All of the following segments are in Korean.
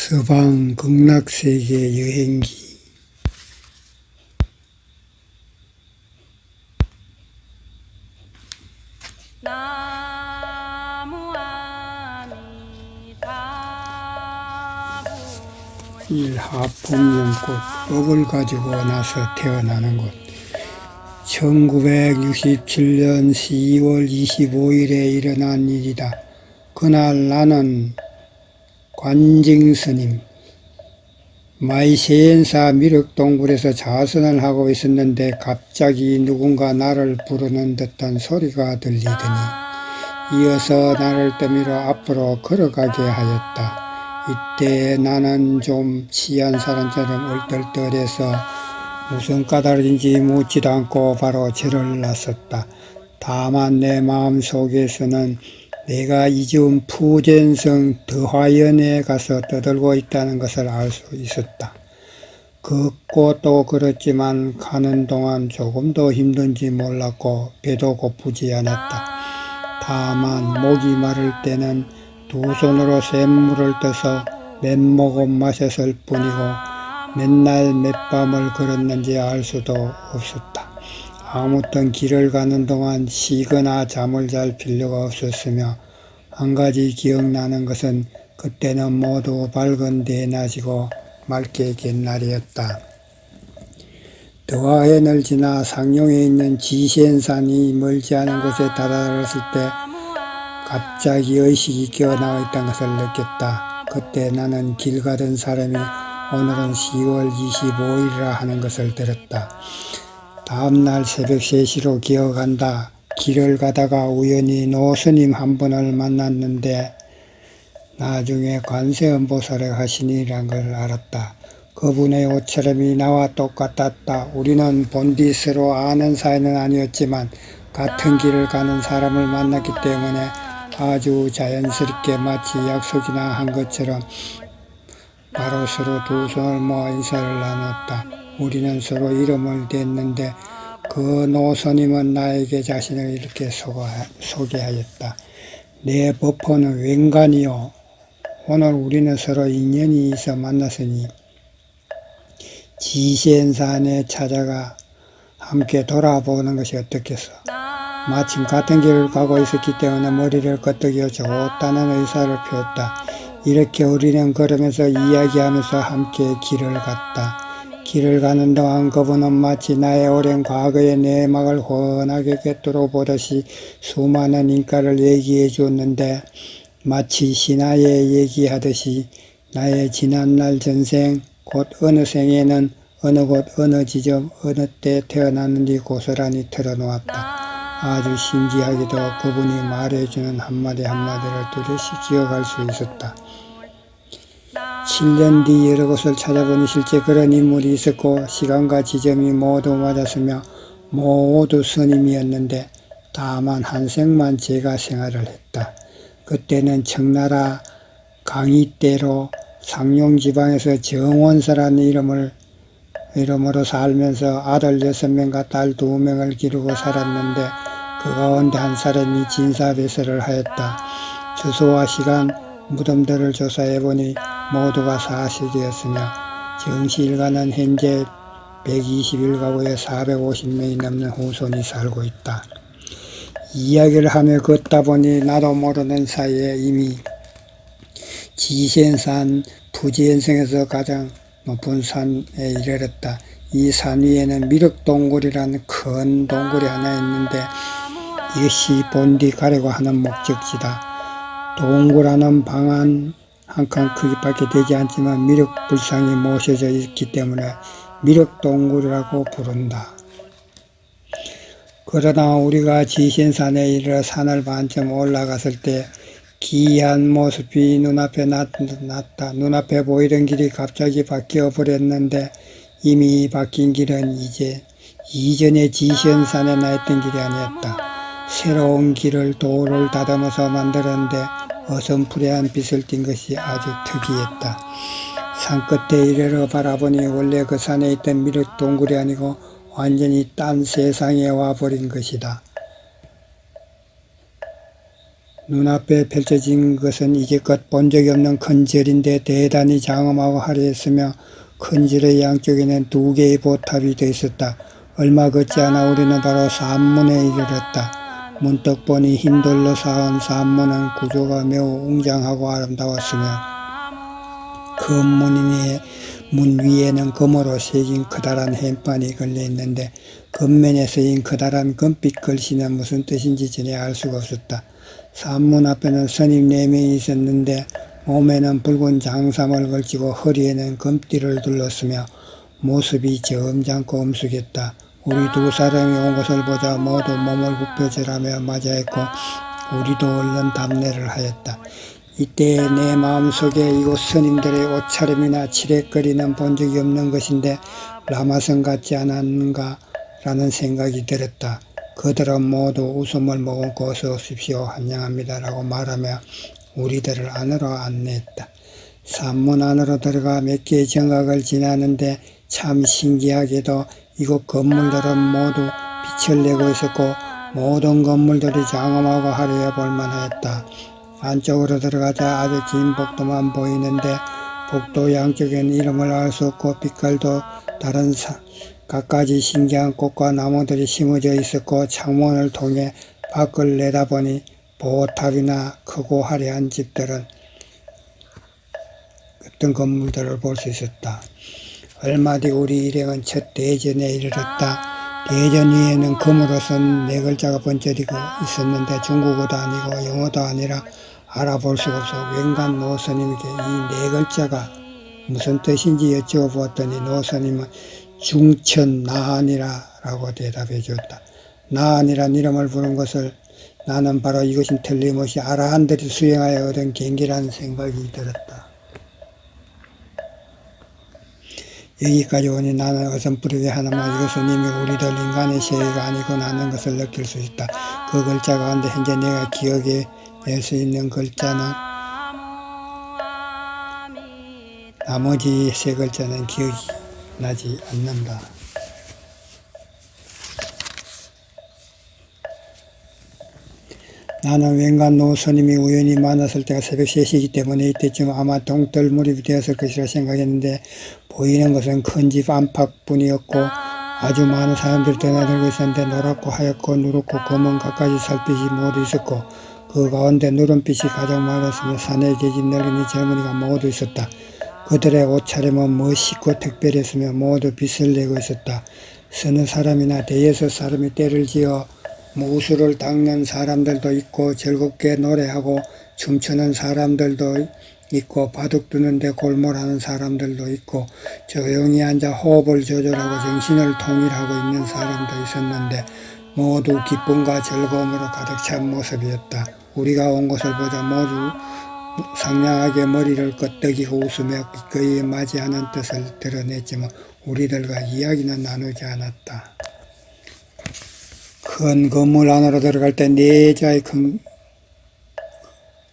서방 극락세계 여행기 일하풍년꽃 옥을 가지고 나서 태어나는 곳 1967년 10월 25일에 일어난 일이다. 그날 나는 관징스님 마이세엔사 미륵동굴에서 자선을 하고 있었는데 갑자기 누군가 나를 부르는 듯한 소리가 들리더니 이어서 나를 떠밀어 앞으로 걸어가게 하였다. 이때 나는 좀 취한 사람처럼 얼떨떨해서 무슨 까닭인지 묻지도 않고 바로 절을 났었다. 다만 내 마음속에서는 내가 이즈음 푸젠성 더화연에 가서 떠들고 있다는 것을 알 수 있었다. 걷고 또 걸었지만 가는 동안 조금도 힘든지 몰랐고 배도 고프지 않았다. 다만 목이 마를 때는 두 손으로 샘물을 떠서 몇 모금 마셨을 뿐이고 맨날 몇 밤을 걸었는지 알 수도 없었다. 아무튼 길을 가는 동안 쉬거나 잠을 잘 필요가 없었으며 한 가지 기억나는 것은 그때는 모두 밝은 대낮이고 맑게 갠 날이었다. 더화현을 지나 상룡에 있는 지센산이 멀지 않은 곳에 다다랐을 때 갑자기 의식이 깨어나와 있다는 것을 느꼈다. 그때 나는 길 가던 사람이 오늘은 10월 25일이라 하는 것을 들었다. 다음날 새벽 3시로 기어간다. 길을 가다가 우연히 노스님 한 분을 만났는데 나중에 관세음보살의 하신이란 걸 알았다. 그분의 옷차림이 나와 똑같았다. 우리는 본디 서로 아는 사이는 아니었지만 같은 길을 가는 사람을 만났기 때문에 아주 자연스럽게 마치 약속이나 한 것처럼 바로 서로 두 손을 모아 인사를 나눴다. 우리는 서로 이름을 댔는데 그 노스님은 나에게 자신을 이렇게 소개하였다. 내 법포는 웬간이요. 오늘 우리는 서로 인연이 있어 만났으니 지센산에 찾아가 함께 돌아보는 것이 어떻겠어. 마침 같은 길을 가고 있었기 때문에 머리를 끄덕여 좋다는 의사를 표했다. 이렇게 우리는 걸으면서 이야기하면서 함께 길을 갔다. 길을 가는 동안 그분은 마치 나의 오랜 과거의 내막을 훤하게 꿰뚫어 보듯이 수많은 인가를 얘기해 주었는데 마치 신하에 얘기하듯이 나의 지난날 전생 곧 어느 생에는 어느 곳 어느 지점 어느 때 태어났는지 고스란히 털어놓았다. 아주 신기하게도 그분이 말해주는 한마디 한마디를 뚜렷이 기억할 수 있었다. 7년 뒤 여러 곳을 찾아보니 실제 그런 인물이 있었고 시간과 지점이 모두 맞았으며 모두 스님이었는데 다만 한 생만 제가 생활을 했다. 그때는 청나라 강희대로 상룡지방에서 정원사라는 이름으로 살면서 아들 6명과 딸 2명을 기르고 살았는데 그 가운데 한 사람이 진사배설을 하였다. 주소와 시간, 무덤들을 조사해보니 모두가 사실이었으며 정시일가는 현재 121가구에 450명이 넘는 후손이 살고 있다. 이야기를 하며 걷다 보니 나도 모르는 사이에 이미 지센산 푸지엔성에서 가장 높은 산에 이르렀다. 이 산 위에는 미륵동굴이라는 큰 동굴이 하나 있는데 이것이 본디 가려고 하는 목적지다. 동굴 안은 방 한 칸 크기밖에 되지 않지만 미륵불상이 모셔져 있기 때문에 미륵동굴이라고 부른다. 그러다 우리가 지센산에 이르러 산을 반쯤 올라갔을 때 기이한 모습이 눈앞에 났다. 눈앞에 보이던 길이 갑자기 바뀌어 버렸는데 이미 바뀐 길은 이전에 지센산에 나 있던 길이 아니었다. 새로운 길을 돌을 다듬어서 만들었는데 어슴푸레한 빛을 띤 것이 아주 특이했다. 산끝에 이르러 바라보니 원래 그 산에 있던 미륵동굴이 아니고 완전히 딴 세상에 와버린 것이다. 눈앞에 펼쳐진 것은 이제껏 본 적이 없는 큰 절인데 대단히 장엄하고 화려했으며 큰 절의 양쪽에는 2개의 보탑이 돼 있었다. 얼마 걷지 않아 우리는 바로 산문에 이르렀다. 문득 보니 흰돌로 쌓은 산문은 구조가 매우 웅장하고 아름다웠으며 그 문 위에는 금으로 새긴 커다란 햄판이 걸려 있는데 겉면에 쓰인 커다란 금빛 글씨는 무슨 뜻인지 전혀 알 수가 없었다. 산문 앞에는 스님 4명이 있었는데 몸에는 붉은 장삼을 걸치고 허리에는 금띠를 둘렀으며 모습이 점잖고 엄숙했다. 우리 2사람이 온 것을 보자 모두 몸을 굽혀 절하며 맞이했고 우리도 얼른 답례를 하였다. 이때 내 마음속에 이곳 스님들의 옷차림이나 칠했거리는 본 적이 없는 것인데 라마성 같지 않았는가 라는 생각이 들었다. 그들은 모두 웃음을 머금고 어서 오십시오 환영합니다 라고 말하며 우리들을 안으로 안내했다. 산문 안으로 들어가 몇 개의 정각을 지나는데 참 신기하게도 이곳 건물들은 모두 빛을 내고 있었고 모든 건물들이 장엄하고 화려해 볼만하였다. 안쪽으로 들어가자 아주 긴 복도만 보이는데 복도 양쪽에는 이름을 알 수 없고 빛깔도 다른 갖가지 신기한 꽃과 나무들이 심어져 있었고 창문을 통해 밖을 내다보니 보탑이나 크고 화려한 집들은 어떤 건물들을 볼 수 있었다. 얼마 뒤 우리 일행은 첫 대전에 이르렀다. 대전 위에는 금으로 쓴 4글자가 번쩍이고 있었는데 중국어도 아니고 영어도 아니라 알아볼 수가 없어 웬간 노스님에게 이 4글자가 무슨 뜻인지 여쭤보았더니 노스님은 중천나한이라 라고 대답해 줬다. 나한이란 이름을 부른 것을 나는 바로 이것이 틀림없이 아라한들이 수행하여 얻은 경기라는 생각이 들었다. 여기까지 오니 나는 어선뿌리게 하나만 이것은 이미 우리들 인간의 세계가 아니고 하는 것을 느낄 수 있다. 그 글자 가운데 현재 내가 기억에 낼 수 있는 글자는 나머지 3글자는 기억이 나지 않는다. 나는 웬간 노스님이 우연히 만났을 때가 새벽 3시이기 때문에 이때쯤 아마 동떨 무렵이 되었을 것이라 생각했는데 보이는 것은 큰 집 안팎뿐이었고 아주 많은 사람들이 드나들고 있었는데 노랗고 하얗고 누렇고 검은 갖가지 살빛이 모두 있었고 그 가운데 누른빛이 가장 많았으며 산에 계신 늙은이 젊은이가 모두 있었다. 그들의 옷차림은 멋있고 특별했으며 모두 빛을 내고 있었다. 서너 사람이나 대여섯 사람이 때를 지어 무술을 닦는 사람들도 있고 즐겁게 노래하고 춤추는 사람들도 있고 바둑 두는데 골몰하는 사람들도 있고 조용히 앉아 호흡을 조절하고 정신을 통일하고 있는 사람도 있었는데 모두 기쁨과 즐거움으로 가득 찬 모습이었다. 우리가 온 것을 보자 모두 상냥하게 머리를 끄덕이고 웃으며 기꺼이 맞이하는 뜻을 드러냈지만 우리들과 이야기는 나누지 않았다. 큰 건물 안으로 들어갈 때 4자의 큰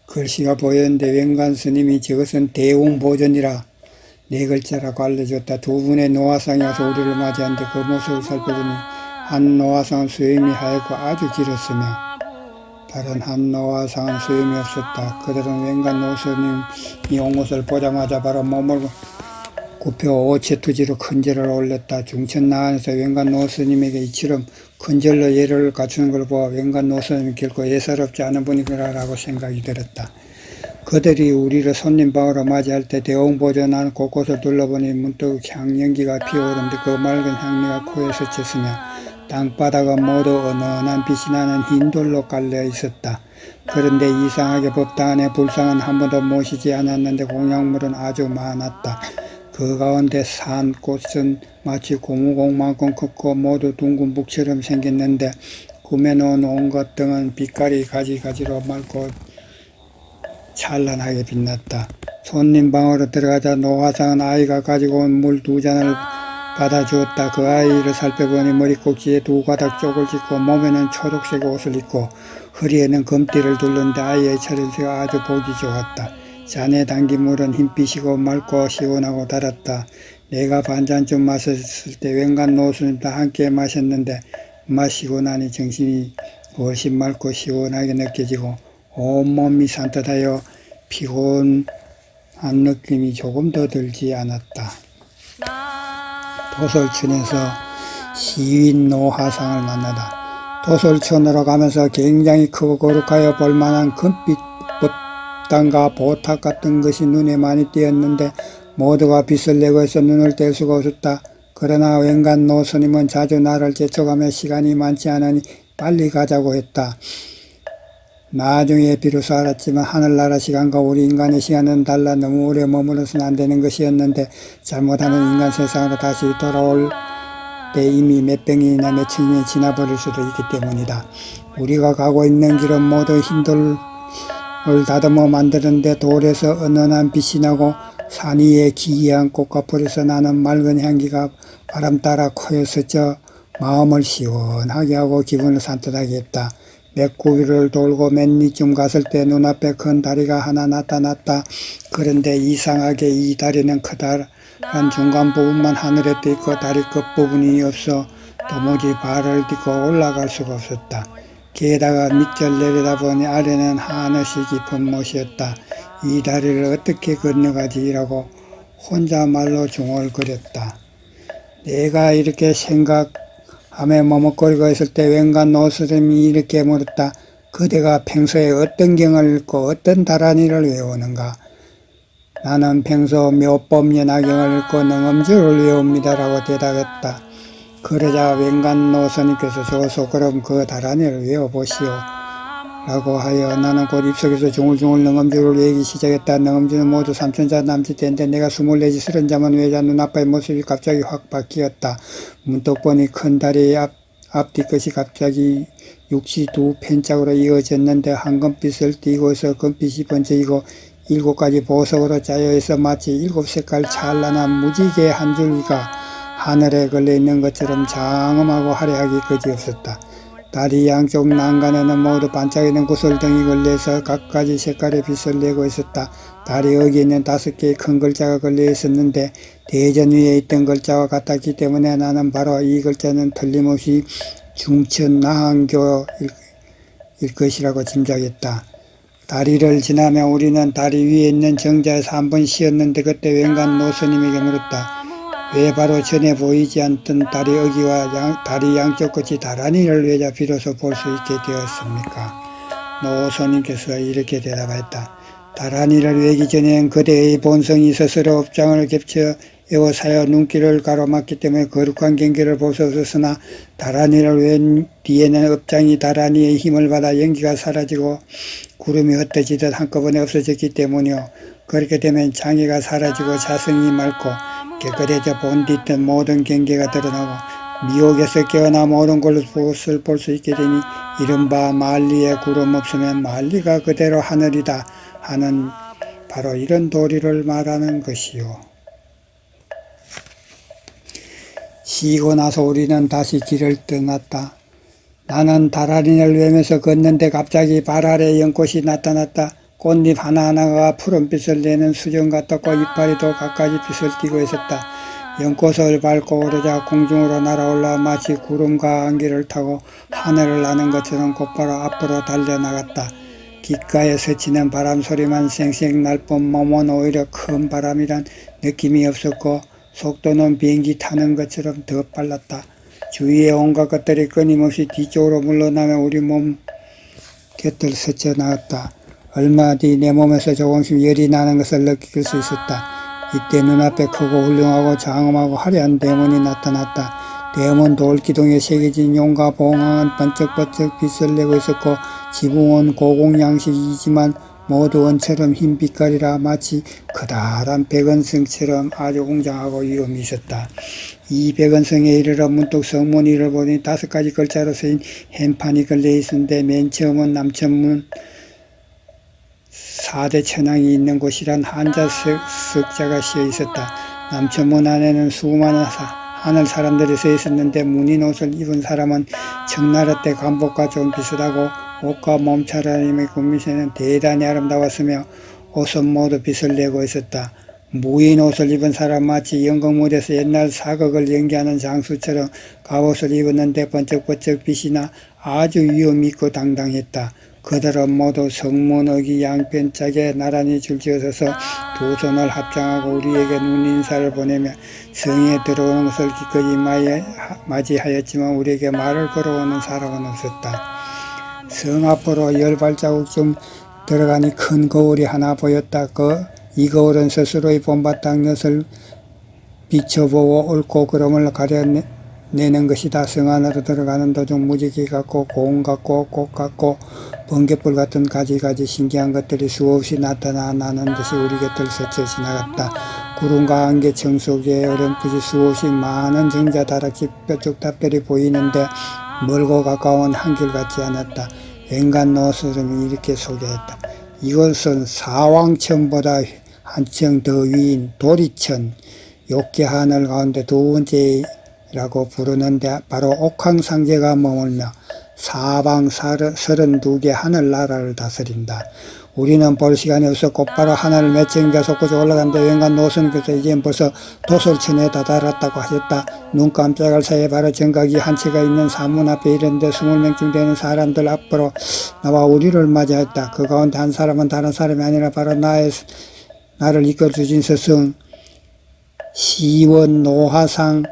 글씨가 보였는데 웬간 스님이 저것은 대웅보전이라 4글자라고 알려줬다. 2분의 노화상이 와서 우리를 맞이하는데 그 모습을 살펴보니 한 노화상은 수염이 하얗고 아주 길었으며 다른 한 노화상은 수염이 없었다. 그들은 웬간 노스님이 온 것을 보자마자 바로 몸을 굽혀 오체투지로 큰 절을 올렸다. 중천나한에서 웬간 노스님에게 이처럼 큰 절로 예를 갖추는 걸 보아 웬간 노스님이 결코 예사롭지 않은 분이구나라고 생각이 들었다. 그들이 우리를 손님방으로 맞이할 때 대웅보전한 곳곳을 둘러보니 문득 향연기가 피어오르는데 그 맑은 향기가 코에 스쳤으며 땅바닥은 모두 은은한 빛이 나는 흰돌로 깔려 있었다. 그런데 이상하게 법당 안에 불상은 한 번도 모시지 않았는데 공양물은 아주 많았다. 그 가운데 산 꽃은 마치 고무공만큼 컸고 모두 둥근 북처럼 생겼는데 구매놓은 온갖 등은 빛깔이 가지가지로 맑고 찬란하게 빛났다. 손님 방으로 들어가자 노화상은 아이가 가지고 온 물 2잔을 받아주었다. 그 아이를 살펴보니 머리꼭지에 2가닥 쪽을 짚고 몸에는 초록색 옷을 입고 허리에는 금띠를 둘렀는데 아이의 차림새가 아주 보기 좋았다. 잔에 담긴 물은 흰빛이고 맑고 시원하고 달았다. 내가 반잔쯤 마셨을 때 웬간 노스님도 함께 마셨는데 마시고 나니 정신이 훨씬 맑고 시원하게 느껴지고 온몸이 산뜻하여 피곤한 느낌이 조금도 들지 않았다. 도솔촌에서 시윈 노하상을 만나다. 도솔촌으로 가면서 굉장히 크고 거룩하여 볼만한 금빛 법당과 보탑 같은 것이 눈에 많이 띄었는데 모두가 빛을 내고 있어 눈을 뗄 수가 없었다. 그러나 웬간 노스님은 자주 나를 재촉하며 시간이 많지 않으니 빨리 가자고 했다. 나중에 비로소 알았지만 하늘나라 시간과 우리 인간의 시간은 달라 너무 오래 머물러서는 안 되는 것이었는데 잘못하면 인간 세상으로 다시 돌아올 때 이미 몇 백년이나 몇천 년이 지나버릴 수도 있기 때문이다. 우리가 가고 있는 길은 모두 흰돌을 다듬어 만드는데 돌에서 은은한 빛이 나고 산 위에 기이한 꽃과 풀에서 나는 맑은 향기가 바람 따라 코에 스쳐 마음을 시원하게 하고 기분을 산뜻하게 했다. 몇 구비를 돌고 맨 밑쯤 갔을 때 눈앞에 큰 다리가 하나 나타났다. 그런데 이상하게 이 다리는 커다란 중간 부분만 하늘에 떠 있고 다리 끝부분이 없어 도무지 발을 딛고 올라갈 수가 없었다. 게다가 밑을 내려다보니 아래는 하늘이 깊은 못이었다. 이 다리를 어떻게 건너가지라고 혼자말로 중얼거렸다. 내가 이렇게 생각하며 머뭇거리고 있을 때 웬간 노스님이 이렇게 물었다. 그대가 평소에 어떤 경을 읽고 어떤 다란이를 외우는가? 나는 평소 묘법연화경을 읽고 능엄주를 외웁니다라고 대답했다. 그러자 웬간 노스님께서 좋소 그럼 그 다란이를 외워보시오 라고 하여 나는 곧 입속에서 중얼중얼 능엄주를 외우기 시작했다. 능엄주는 모두 삼천자 남짓대인데 내가 24지 서른자만 외자 눈아빠의 모습이 갑자기 확 바뀌었다. 문득 보니 큰 다리의 앞뒤끝이 갑자기 육시 두 편짝으로 이어졌는데 황금빛을 띠고 있어 금빛이 번쩍이고 7가지 보석으로 짜여 있어 마치 7색깔 찬란한 무지개 한 줄기가 하늘에 걸려있는 것처럼 장엄하고 화려하기 그지없었다. 다리 양쪽 난간에는 모두 반짝이는 구슬등이 걸려서 각가지 색깔의 빛을 내고 있었다. 다리 여기에는 5개의 큰 글자가 걸려 있었는데 대전 위에 있던 글자와 같았기 때문에 나는 바로 이 글자는 틀림없이 중천나한교일 것이라고 짐작했다. 다리를 지나며 우리는 다리 위에 있는 정자에서 한 번 쉬었는데 그때 웬간 노스님에게 물었다. 왜 바로 전에 보이지 않던 다리 어기와 다리 양쪽 끝이 다란이를 외자 비로소 볼 수 있게 되었습니까? 노스님께서 이렇게 대답했다. 다란이를 외기 전엔 그대의 본성이 스스로 업장을 겹쳐 에워싸여 눈길을 가로막기 때문에 거룩한 경계를 볼 수 없었으나 다란이를 웬 뒤에는 업장이 다란이의 힘을 받아 연기가 사라지고 구름이 흩어지듯 한꺼번에 없어졌기 때문이요. 그렇게 되면 장애가 사라지고 자성이 맑고 깨끗해져 본 듯한 모든 경계가 드러나고 미혹에서 깨어나 모든 것을 볼 수 있게 되니 이른바 만리에 구름 없으면 만리가 그대로 하늘이다 하는 바로 이런 도리를 말하는 것이요. 쉬고 나서 우리는 다시 길을 떠났다. 나는 다란이를 외면서 걷는데 갑자기 발 아래 연꽃이 나타났다. 꽃잎 하나하나가 푸른빛을 내는 수정 같았고 이파리 도 갖가지 빛을 띠고 있었다. 연꽃을 밟고 오르자 공중으로 날아올라 마치 구름과 안개를 타고 하늘을 나는 것처럼 곧바로 앞으로 달려나갔다. 귓가에 스치는 바람 소리만 쌩쌩 날 뿐 몸은 오히려 큰 바람이란 느낌이 없었고 속도는 비행기 타는 것처럼 더 빨랐다. 주위에 온갖 것들이 끊임없이 뒤쪽으로 물러나며 우리 몸 곁을 스쳐 나갔다. 얼마 뒤 내 몸에서 조금씩 열이 나는 것을 느낄 수 있었다. 이때 눈앞에 크고 훌륭하고 장엄하고 화려한 대문이 나타났다. 대문 돌기둥에 새겨진 용과 봉황은 번쩍번쩍 빛을 내고 있었고 지붕은 고공양식이지만 모두 은처럼 흰 빛깔이라 마치 커다란 백은성처럼 아주 웅장하고 위엄이 있었다. 이 백은성에 이르러 문득 성문위를 보니 5가지 글자로 쓰인 현판이 걸려 있었는데 맨 처음은 남천문 4대 천왕이 있는 곳이란 한자 석자가 씌어 있었다. 남천문 안에는 수많은 하늘 사람들이 서 있었는데 무늬 옷을 입은 사람은 청나라 때 간복과 좀 비슷하고 옷과 몸차림의 군미세는 대단히 아름다웠으며 옷은 모두 빛을 내고 있었다. 무인 옷을 입은 사람 마치 연극무대에서 옛날 사극을 연기하는 장수처럼 갑옷을 입었는데 번쩍번쩍 빛이 나 아주 위엄 있고 당당했다. 그들은 모두 성문어기 양편짝에 나란히 줄지어서서 두 손을 합장하고 우리에게 눈인사를 보내며 성에 들어오는 것을 기꺼이 맞이하였지만 우리에게 말을 걸어오는 사람은 없었다. 성 앞으로 10발자국쯤 들어가니 큰 거울이 하나 보였다. 이 거울은 스스로의 본바탕 엿을 비춰보고 옳고 그름을 가려내는 것이다. 성 안으로 들어가는 도중 무지개 같고 고운 같고 꽃 같고 번갯불 같은 가지가지 신기한 것들이 수없이 나타나는 듯이 우리 곁을 스쳐 지나갔다. 구름과 안개청 속에 어렴풋이 수없이 많은 정자 다락지 뾰족탑들이 보이는데 멀고 가까운 한결 같지 않았다. 왠간 노스름이 이렇게 소개했다. 이곳은 사왕천보다 한층 더 위인 도리천, 욕계 하늘 가운데 두 번째라고 부르는데 바로 옥황상제가 머물며 사방 32개 하늘나라를 다스린다. 우리는 볼 시간이 없어 곧바로 하늘을 몇 층인가 솟구쳐 올라갔는데 왠간 노선께서 이젠 벌써 도솔천에 다다랐다고 하셨다. 눈 깜짝할 사이에 바로 정각이 한 채가 있는 사문 앞에 이르는데 20명쯤 되는 사람들 앞으로 나와 우리를 맞이했다. 그 가운데 한 사람은 다른 사람이 아니라 바로 나를 이끌어주신 스승 시원노하상이었다.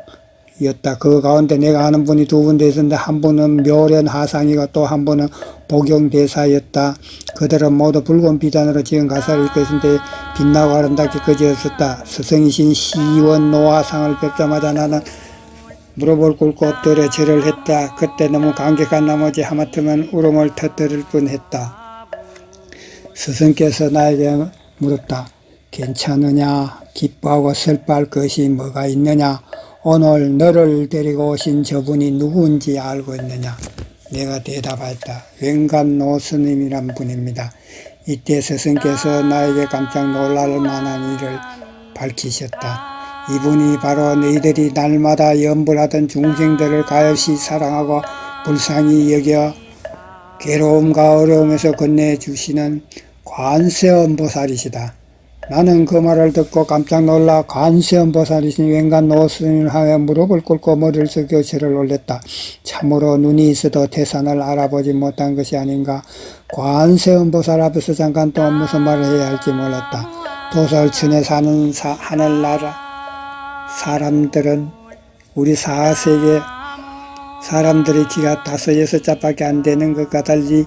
그 가운데 내가 아는 분이 두 분 있었는데 한 분은 묘련하상이고 또 한 분은 복용대사였다. 그들은 모두 붉은 비단으로 지은 가사를 입고 있었는데 빛나고 아름답게 그지었었다. 스승이신 시원노하상을 뵙자마자 나는 무릎을 꿇고 엎드려 절을 했다. 그때 너무 감격한 나머지 하마터면 울음을 터뜨릴 뻔했다. 스승께서 나에게 물었다. 괜찮으냐? 기뻐하고 슬퍼할 것이 뭐가 있느냐? 오늘 너를 데리고 오신 저분이 누구인지 알고 있느냐? 내가 대답했다. 왠간노 스님이란 분입니다. 이때 스승께서 나에게 깜짝 놀랄 만한 일을 밝히셨다. 이분이 바로 너희들이 날마다 염불하던 중생들을 가엾이 사랑하고 불쌍히 여겨 괴로움과 어려움에서 건네주시는 관세음보살이시다. 나는 그 말을 듣고 깜짝 놀라 관세음보살이신 왠간 노스님을 하여 무릎을 꿇고 머리를 숙여 절을 올렸다. 참으로 눈이 있어도 태산을 알아보지 못한 것이 아닌가. 관세음보살 앞에서 잠깐 동안 무슨 말을 해야 할지 몰랐다. 도솔천에 사는 하늘나라 사람들은 우리 4세계 사람들의 키가 5-6자밖에 안 되는 것과 달리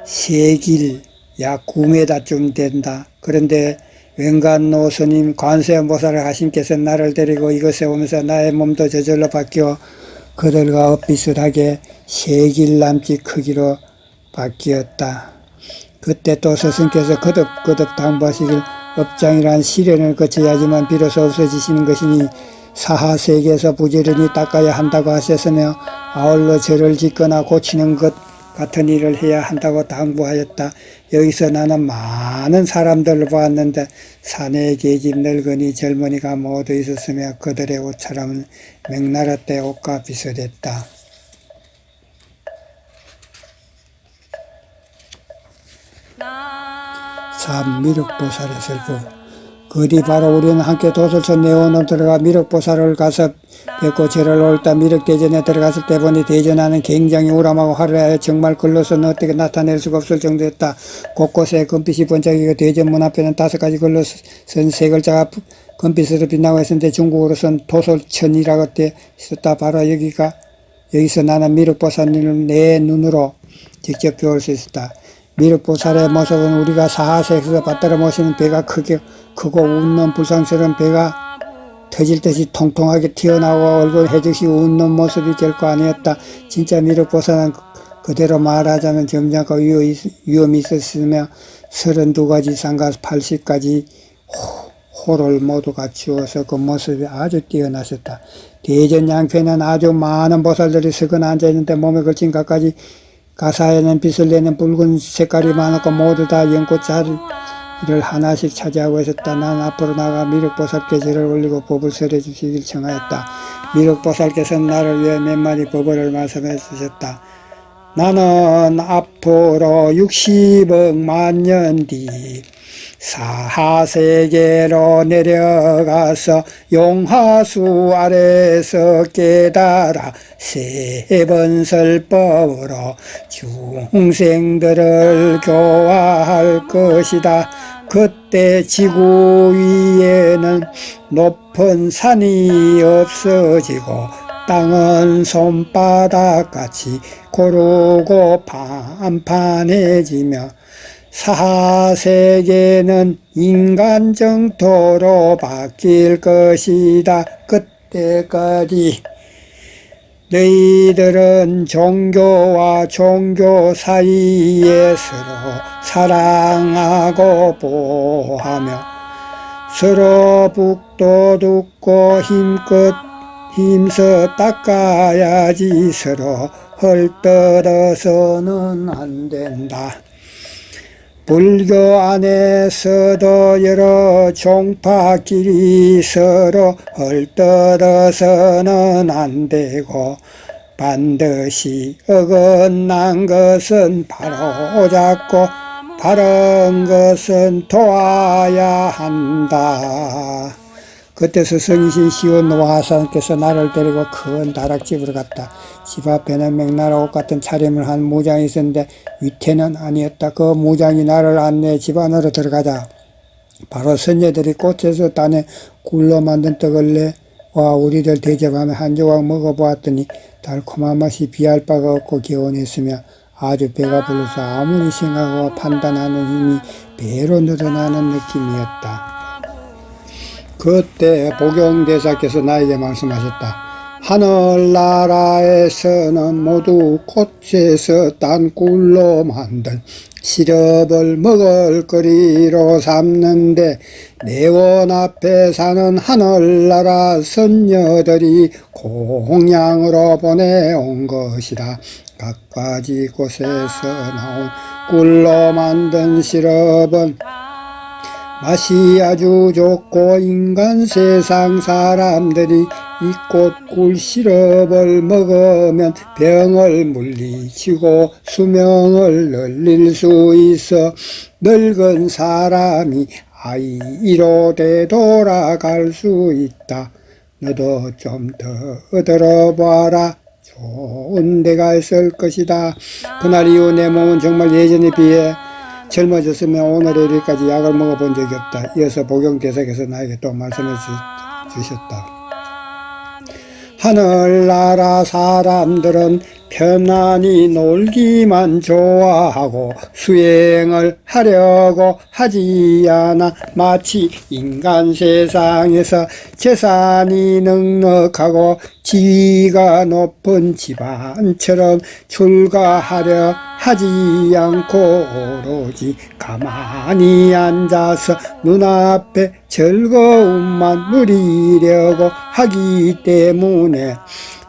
세길 약 9m쯤 된다. 그런데 왠간노 스님 관세음보살 하신께서 나를 데리고 이곳에 오면서 나의 몸도 저절로 바뀌어 그들과 엇비슷하게 세길 남짓 크기로 바뀌었다. 그때 또 스승께서 거듭거듭 당부하시길 업장이란 시련을 거쳐야지만 비로소 없어지시는 것이니 사하세계에서 부지런히 닦아야 한다고 하셨으며 아울러 절을 짓거나 고치는 것 같은 일을 해야 한다고 당부하였다. 여기서 나는 많은 사람들을 보았는데 사내 계집 늙은이 젊은이가 모두 있었으며 그들의 옷차림은 명나라 때 옷과 비슷했다. 미륵보살의 슬픔. 그리 바로 우리는 함께 도솔천 내원으로 들어가 미륵보살을 가서 뵙고 절을 올다 미륵대전에 들어갔을 때 보니 대전하는 굉장히 우람하고 화려하여 정말 글로서는 어떻게 나타낼 수가 없을 정도였다. 곳곳에 금빛이 번쩍이고 대전 문 앞에는 5가지 글로 쓴 세 글자가 금빛으로 빛나고 있었는데 중국어로선 도솔천이라고 되어 있었다. 바로 여기서 나는 미륵보살님을 내 눈으로 직접 배울 수 있었다. 미륵보살의 모습은 우리가 사하세에서 받들어 모시는 배가 크고 웃는 불상스러운 배가 터질 듯이 통통하게 튀어나오고 얼굴 해죽이 웃는 모습이 결코 아니었다. 진짜 미륵보살은 그대로 말하자면 점잖고 위엄이 있었으며 32가지 상과 80가지 호를 모두 갖추어서 그 모습이 아주 뛰어나셨다. 대전 양편에는 아주 많은 보살들이 서거나 앉아있는데 몸에 걸친 갖가지 가사에는 빛을 내는 붉은 색깔이 많았고 모두 다 연꽃자리를 하나씩 차지하고 있었다. 난 앞으로 나가 미륵보살께 절을 올리고 법을 설해 주시길 청하였다. 미륵보살께서는 나를 위해 몇 마디 법을 말씀해 주셨다. 나는 앞으로 60억 만년 뒤 사하세계로 내려가서 용화수 아래서 깨달아 세번설법으로 중생들을 교화할 것이다. 그때 지구 위에는 높은 산이 없어지고 땅은 손바닥같이 고르고 판판해지며 사하세계는 인간 정토로 바뀔 것이다. 그때까지 너희들은 종교와 종교 사이에 서로 사랑하고 보호하며 서로 북도 듣고 힘써 닦아야지. 서로 헐뜯어서는 안 된다. 불교 안에서도 여러 종파끼리 서로 헐뜯어서는 안 되고 반드시 어긋난 것은 바로 잡고 바른 것은 도와야 한다. 그때 스승이신 시원 노화상께서 나를 데리고 큰 다락집으로 갔다. 집 앞에는 맥나라 옷 같은 차림을 한 무장이 있었는데 위태는 아니었다. 그 무장이 나를 안내 집 안으로 들어가자. 바로 선녀들이 꽃에서 따내 꿀로 만든 떡을 내와 우리들 대접하며 한 조각 먹어보았더니 달콤한 맛이 비할 바가 없고 개운했으며 아주 배가 불러서 아무리 생각하고 판단하는 힘이 배로 늘어나는 느낌이었다. 그때 보경대사께서 나에게 말씀하셨다. 하늘나라에서는 모두 꽃에서 딴 꿀로 만든 시럽을 먹을거리로 삼는데 내원 앞에 사는 하늘나라 선녀들이 공양으로 보내온 것이다. 각가지 곳에서 나온 꿀로 만든 시럽은 맛이 아주 좋고 인간 세상 사람들이 이 꽃 꿀 시럽을 먹으면 병을 물리치고 수명을 늘릴 수 있어 늙은 사람이 아이로 되돌아갈 수 있다. 너도 좀 더 들어봐라. 좋은 데가 있을 것이다. 그날 이후 내 몸은 정말 예전에 비해 젊어졌으며 오늘의 일까지 약을 먹어본 적이 없다. 이어서 보경대사께서 나에게 또 말씀해 주셨다. 하늘나라 사람들은 편안히 놀기만 좋아하고 수행을 하려고 하지 않아 마치 인간 세상에서 재산이 넉넉하고 지위가 높은 집안처럼 출가하려 하지 않고 오로지 가만히 앉아서 눈앞에 즐거움만 누리려고 하기 때문에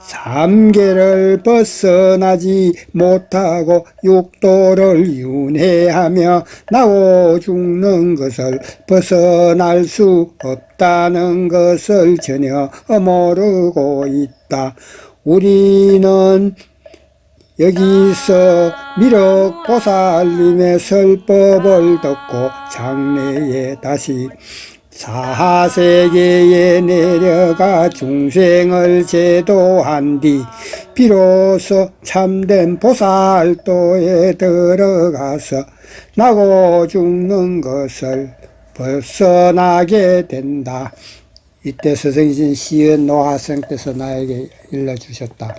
삼계를 벗어나지 못하고 육도를 윤회하며 나고 죽는 것을 벗어날 수 없다는 것을 전혀 모르고 있다. 우리는 여기서 미륵보살님의 설법을 듣고 장래에 다시 사하세계에 내려가 중생을 제도한 뒤 비로소 참된 보살도에 들어가서 나고 죽는 것을 벗어나게 된다. 이때 스승이신 시은 노화성께서 나에게 일러주셨다.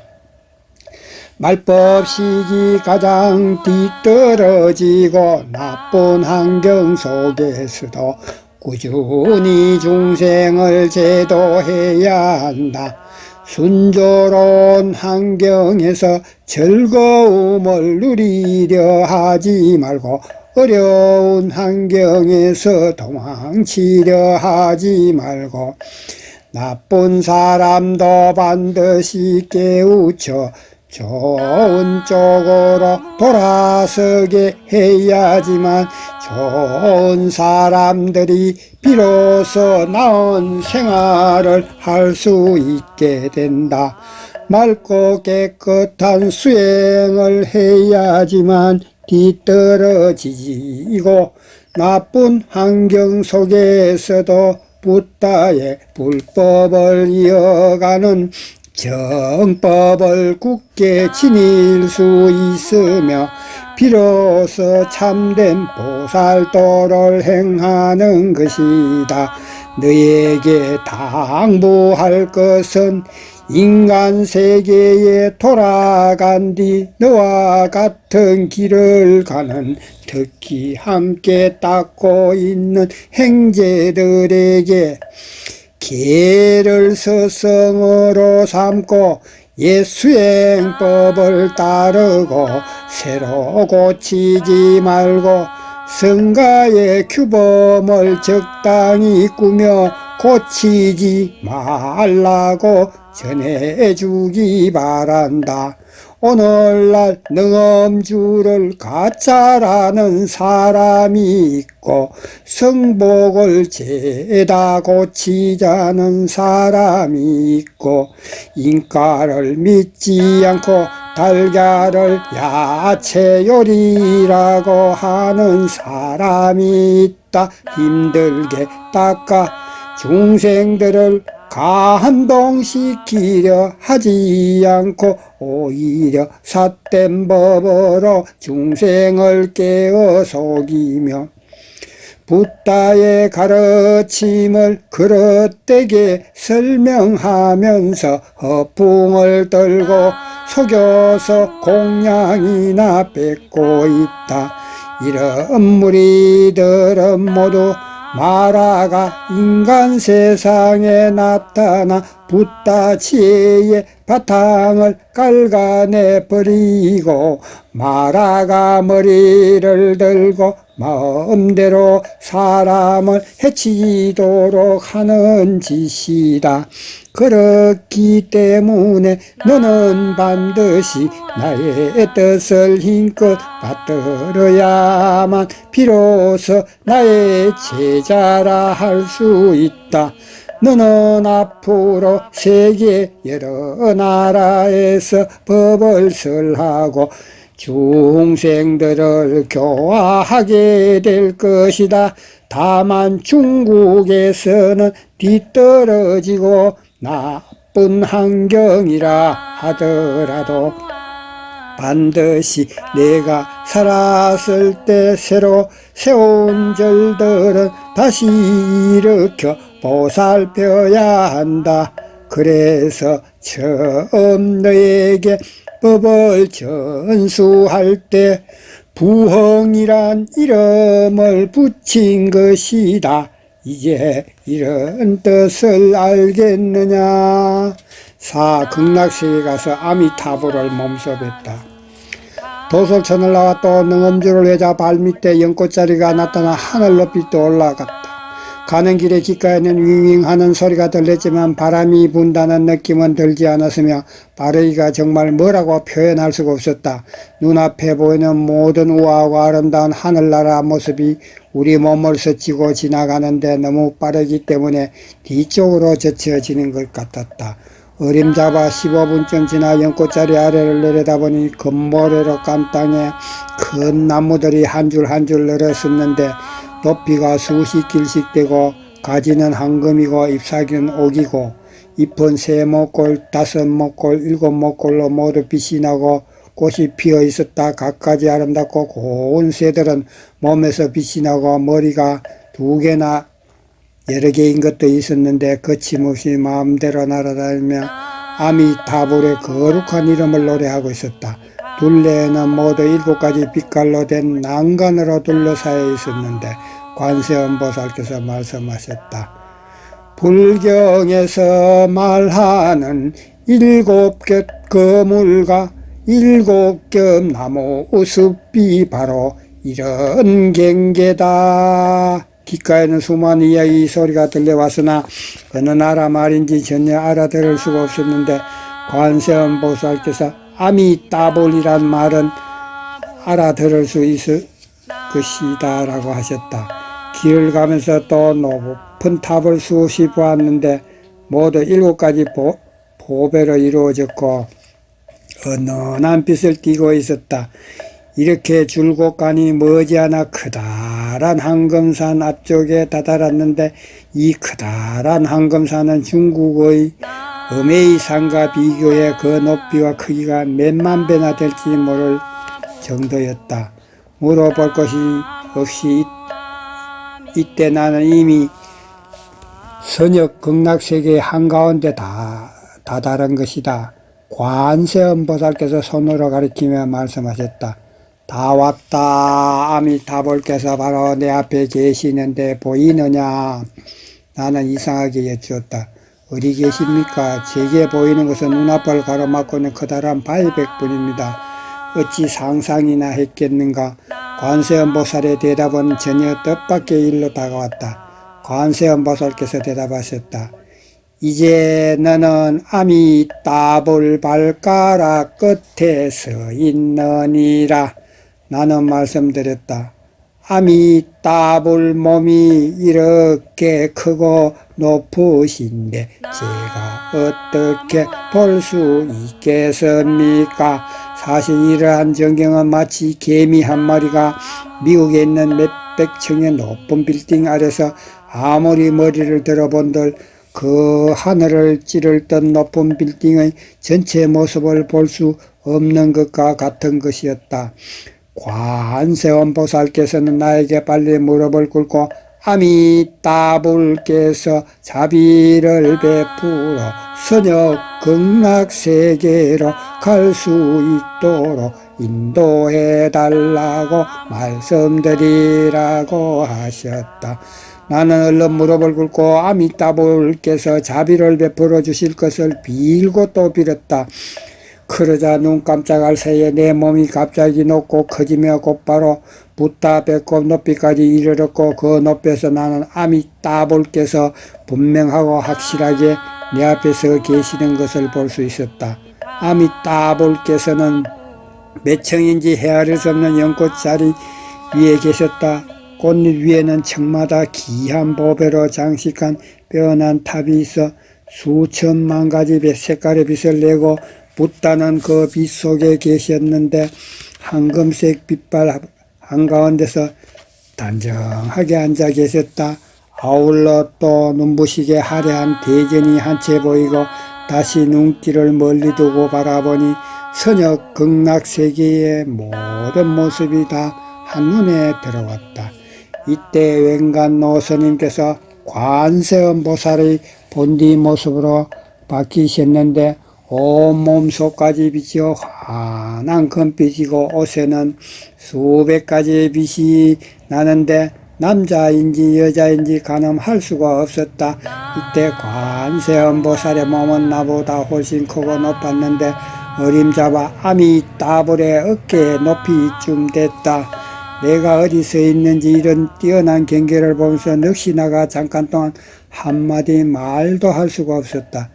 말법식이 가장 뒤떨어지고 나쁜 환경 속에서도 꾸준히 중생을 제도해야 한다. 순조로운 환경에서 즐거움을 누리려 하지 말고 어려운 환경에서 도망치려 하지 말고 나쁜 사람도 반드시 깨우쳐 좋은 쪽으로 돌아서게 해야지만 좋은 사람들이 비로소 나은 생활을 할 수 있게 된다. 맑고 깨끗한 수행을 해야지만 뒤떨어지고 나쁜 환경 속에서도 붓다의 불법을 이어가는 정법을 굳게 지닐 수 있으며 비로소 참된 보살도를 행하는 것이다. 너에게 당부할 것은 인간 세계에 돌아간 뒤 너와 같은 길을 가는 특히 함께 닦고 있는 형제들에게 개를 스승으로 삼고 옛 수행법을 따르고 새로 고치지 말고 성가의 규범을 적당히 꾸며 고치지 말라고 전해주기 바란다. 오늘날 능엄주를 가짜라는 사람이 있고 성복을 죄다 고치자는 사람이 있고 인가를 믿지 않고 달걀을 야채 요리라고 하는 사람이 있다. 힘들게 닦아 중생들을 감동시키려 하지 않고 오히려 삿된 법으로 중생을 깨어 속이며 붓다의 가르침을 그릇되게 설명하면서 허풍을 떨고 속여서 공양이나 뺏고 있다. 이런 무리들은 모두 마라가 인간 세상에 나타나 붓다 지혜의 바탕을 깔아내 버리고 마라가 머리를 들고 마음대로 사람을 해치도록 하는 짓이다. 그렇기 때문에 너는 반드시 나의 뜻을 힘껏 받들어야만 비로소 나의 제자라 할 수 있다. 너는 앞으로 세계 여러 나라에서 법을 설하고 중생들을 교화하게 될 것이다. 다만 중국에서는 뒤떨어지고 나쁜 환경이라 하더라도 반드시 내가 살았을 때 새로 세운 절들은 다시 일으켜 보살펴야 한다. 그래서 처음 너에게 법을 전수할 때 부흥이란 이름을 붙인 것이다. 이제 이런 뜻을 알겠느냐? 극락세계 가서 아미타불을 몸소 뵀다. 도솔천을 나와 또 능엄주를 외자 발밑에 연꽃자리가 나타나 하늘 높이 또 올라갔다. 가는 길에 귓가에는 윙윙하는 소리가 들렸지만 바람이 분다는 느낌은 들지 않았으며 빠르기가 정말 뭐라고 표현할 수가 없었다. 눈앞에 보이는 모든 우아하고 아름다운 하늘나라 모습이 우리 몸을 스치고 지나가는데 너무 빠르기 때문에 뒤쪽으로 젖혀지는 것 같았다. 어림잡아 15분쯤 지나 연꽃자리 아래를 내려다보니 금모래로 깐 땅에 큰 나무들이 한 줄 한 줄 늘어섰는데 높이가 수십 길씩 되고 가지는 황금이고 잎사귀는 옥이고 잎은 3목골, 5목골, 7목골로 모두 빛이 나고 꽃이 피어 있었다. 갖가지 아름답고 고운 새들은 몸에서 빛이 나고 머리가 2개나 여러 개인 것도 있었는데 거침없이 마음대로 날아다니며 아미타불의 거룩한 이름을 노래하고 있었다. 둘레에는 모두 7가지 빛깔로 된 난간으로 둘러싸여 있었는데 관세음보살께서 말씀하셨다. 불경에서 말하는 7겹 거물과 7겹 나무 숲이 바로 이런 경계다. 귓가에는 수많은 이야기 소리가 들려왔으나 어느 나라 말인지 전혀 알아들을 수가 없었는데 관세음보살께서 아미따불이란 말은 알아들을 수 있을 것이다 라고 하셨다. 길을 가면서 또 높은 탑을 수없이 보았는데 모두 7가지 보배로 이루어졌고 은은한 빛을 띠고 있었다. 이렇게 줄곧 가니 머지않아 크다란 황금산 앞쪽에 다다랐는데 이 크다란 황금산은 중국의 어메이산과 비교해 그 높이와 크기가 몇만 배나 될지 모를 정도였다. 물어볼 것이 없이 이때 나는 이미 선역 극락세계의 한가운데 다다른 것이다. 관세음보살께서 손으로 가리키며 말씀하셨다. 다 왔다. 아미타불께서 바로 내 앞에 계시는데 보이느냐? 나는 이상하게 여쭈었다. 어디 계십니까? 제게 보이는 것은 눈앞을 가로막고 있는 커다란 바위백뿐입니다. 어찌 상상이나 했겠는가? 관세음보살의 대답은 전혀 뜻밖의 일로 다가왔다. 관세음보살께서 대답하셨다. 이제 너는 아미따불 발가락 끝에 서 있느니라. 나는 말씀드렸다. 아미따불 몸이 이렇게 크고 높으신데 제가 어떻게 볼 수 있겠습니까? 사실 이러한 전경은 마치 개미 한 마리가 미국에 있는 몇백 층의 높은 빌딩 아래서 아무리 머리를 들어본들 그 하늘을 찌를 듯 높은 빌딩의 전체 모습을 볼 수 없는 것과 같은 것이었다. 관세음보살께서는 나에게 빨리 무릎을 꿇고 아미따불께서 자비를 베풀어 선역 극락세계로 갈 수 있도록 인도해달라고 말씀드리라고 하셨다. 나는 얼른 무릎을 꿇고 아미따불께서 자비를 베풀어 주실 것을 빌고 또 빌었다. 그러자 눈 깜짝할 새에 내 몸이 갑자기 높고 커지며 곧바로 붓다 배꼽 높이까지 이르렀고 그 높이에서 나는 아미따불께서 분명하고 확실하게 내 앞에서 계시는 것을 볼 수 있었다. 아미따불께서는 몇 층인지 헤아릴 수 없는 연꽃 자리 위에 계셨다. 꽃잎 위에는 층마다 귀한 보배로 장식한 빼어난 탑이 있어 수천만 가지 색깔의 빛을 내고 붓다는 그 빛 속에 계셨는데 황금색 빛발 한가운데서 단정하게 앉아 계셨다. 아울러 또 눈부시게 화려한 대전이 한 채 보이고 다시 눈길을 멀리 두고 바라보니 선역 극락세계의 모든 모습이 다 한눈에 들어왔다. 이때 웬간 노스님께서 관세음보살의 본디 모습으로 바뀌셨는데 온몸 속까지 빛이 환한 금빛이고 옷에는 수백 가지의 빛이 나는데 남자인지 여자인지 가늠할 수가 없었다. 이때 관세음보살의 몸은 나보다 훨씬 크고 높았는데 어림잡아 아미따불의 어깨 높이쯤 됐다. 내가 어디 서 있는지 이런 뛰어난 경계를 보면서 넋이 나가 잠깐 동안 한마디 말도 할 수가 없었다.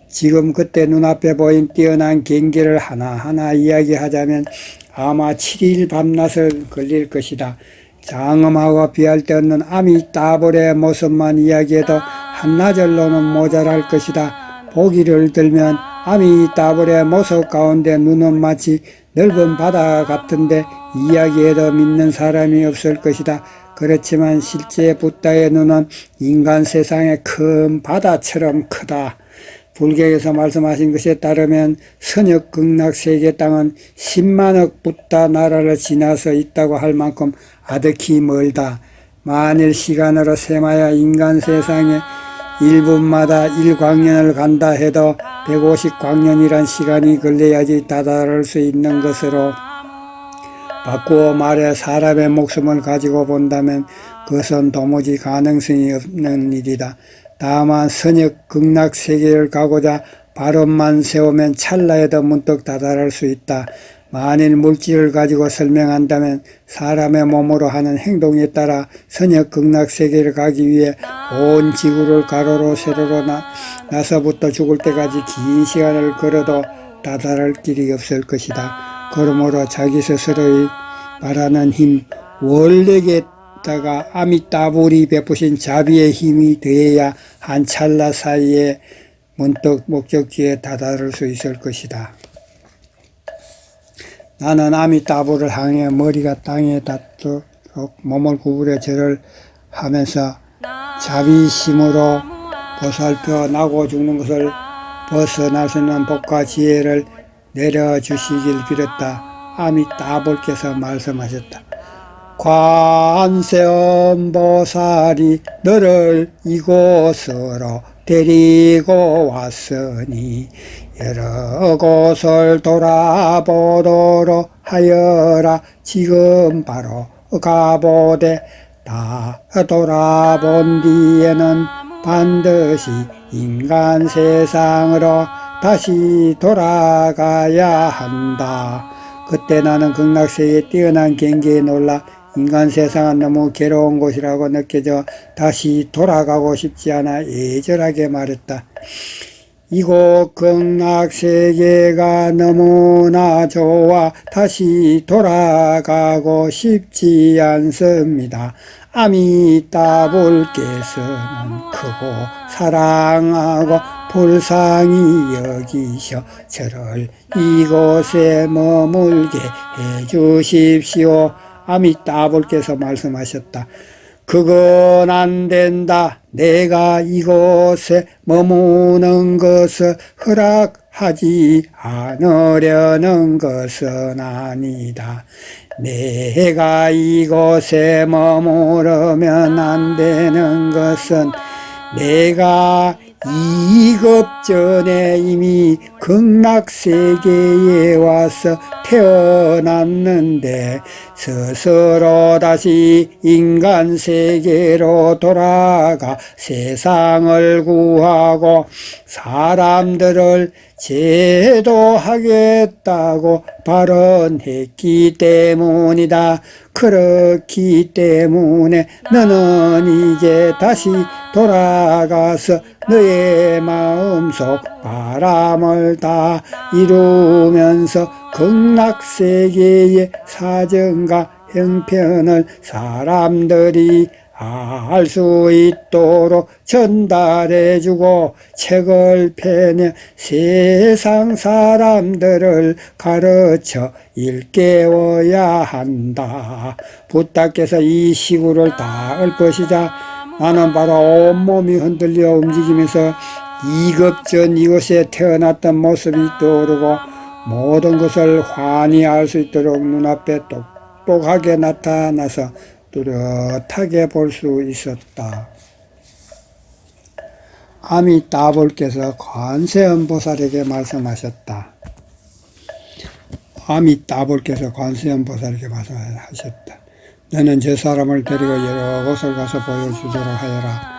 지금 그때 눈앞에 보인 뛰어난 경계를 하나하나 이야기하자면 아마 7일 밤낮을 걸릴 것이다. 장엄하고 비할 데 없는 아미따불의 모습만 이야기해도 한나절로는 모자랄 것이다. 보기를 들면 아미따불의 모습 가운데 눈은 마치 넓은 바다 같은데 이야기해도 믿는 사람이 없을 것이다. 그렇지만 실제 붓다의 눈은 인간 세상의 큰 바다처럼 크다. 불교에서 말씀하신 것에 따르면 선역 극락세계 땅은 10만억 붓다 나라를 지나서 있다고 할 만큼 아득히 멀다. 만일 시간으로 세마야 인간 세상에 1분마다 1광년을 간다 해도 150광년이란 시간이 걸려야지 다다를 수 있는 것으로 바꾸어 말해 사람의 목숨을 가지고 본다면 그것은 도무지 가능성이 없는 일이다. 다만 선역 극락세계를 가고자 발음만 세우면 찰나에도 문득 다다를 수 있다. 만일 물질을 가지고 설명한다면 사람의 몸으로 하는 행동에 따라 선역 극락세계를 가기 위해 온 지구를 가로로 세로로 나서부터 죽을 때까지 긴 시간을 걸어도 다다를 길이 없을 것이다. 그러므로 자기 스스로의 바라는 힘, 원력에다가 아미따불이 베푸신 자비의 힘이 더해야 한 찰나 사이에 문득 목적지에 다다를 수 있을 것이다. 나는 아미따불을 향해 머리가 땅에 닿도록 몸을 구부려 절을 하면서 자비심으로 보살펴 나고 죽는 것을 벗어날 수 있는 복과 지혜를 내려주시길 빌었다. 아미따불께서 말씀하셨다. 관세음보살이 너를 이곳으로 데리고 왔으니 여러 곳을 돌아보도록 하여라. 지금 바로 가보되 다 돌아본 뒤에는 반드시 인간 세상으로 다시 돌아가야 한다. 그때 나는 극락세계의 뛰어난 경계에 놀라 인간 세상은 너무 괴로운 곳이라고 느껴져 다시 돌아가고 싶지 않아 애절하게 말했다. 이곳 극락세계가 너무나 좋아 다시 돌아가고 싶지 않습니다. 아미따불께서는 크고 사랑하고 불쌍히 여기셔 저를 이곳에 머물게 해주십시오. 아미따불께서 말씀하셨다. 그건 안 된다. 내가 이곳에 머무는 것을 허락하지 않으려는 것은 아니다. 내가 이곳에 머무르면 안 되는 것은 내가 2급 전에 이미 극락세계에 와서 태어났는데 스스로 다시 인간세계로 돌아가 세상을 구하고 사람들을 제도하겠다고 발언했기 때문이다. 그렇기 때문에 너는 이제 다시 돌아가서 너의 마음속 바람을 다 이루면서 극락세계의 사정과 형편을 사람들이 알 수 있도록 전달해주고 책을 펴내 세상 사람들을 가르쳐 일깨워야 한다. 부탁께서 이 시구를 다 읊으시자 나는 바로 온몸이 흔들려 움직이면서 2급 전 이곳에 태어났던 모습이 떠오르고 모든 것을 환히 알 수 있도록 눈앞에 똑똑하게 나타나서 뚜렷하게 볼 수 있었다. 아미따불께서 관세음보살에게 말씀하셨다. 아미따불께서 관세음보살에게 말씀하셨다. 너는 저 사람을 데리고 여러 곳을 가서 보여주도록 하여라.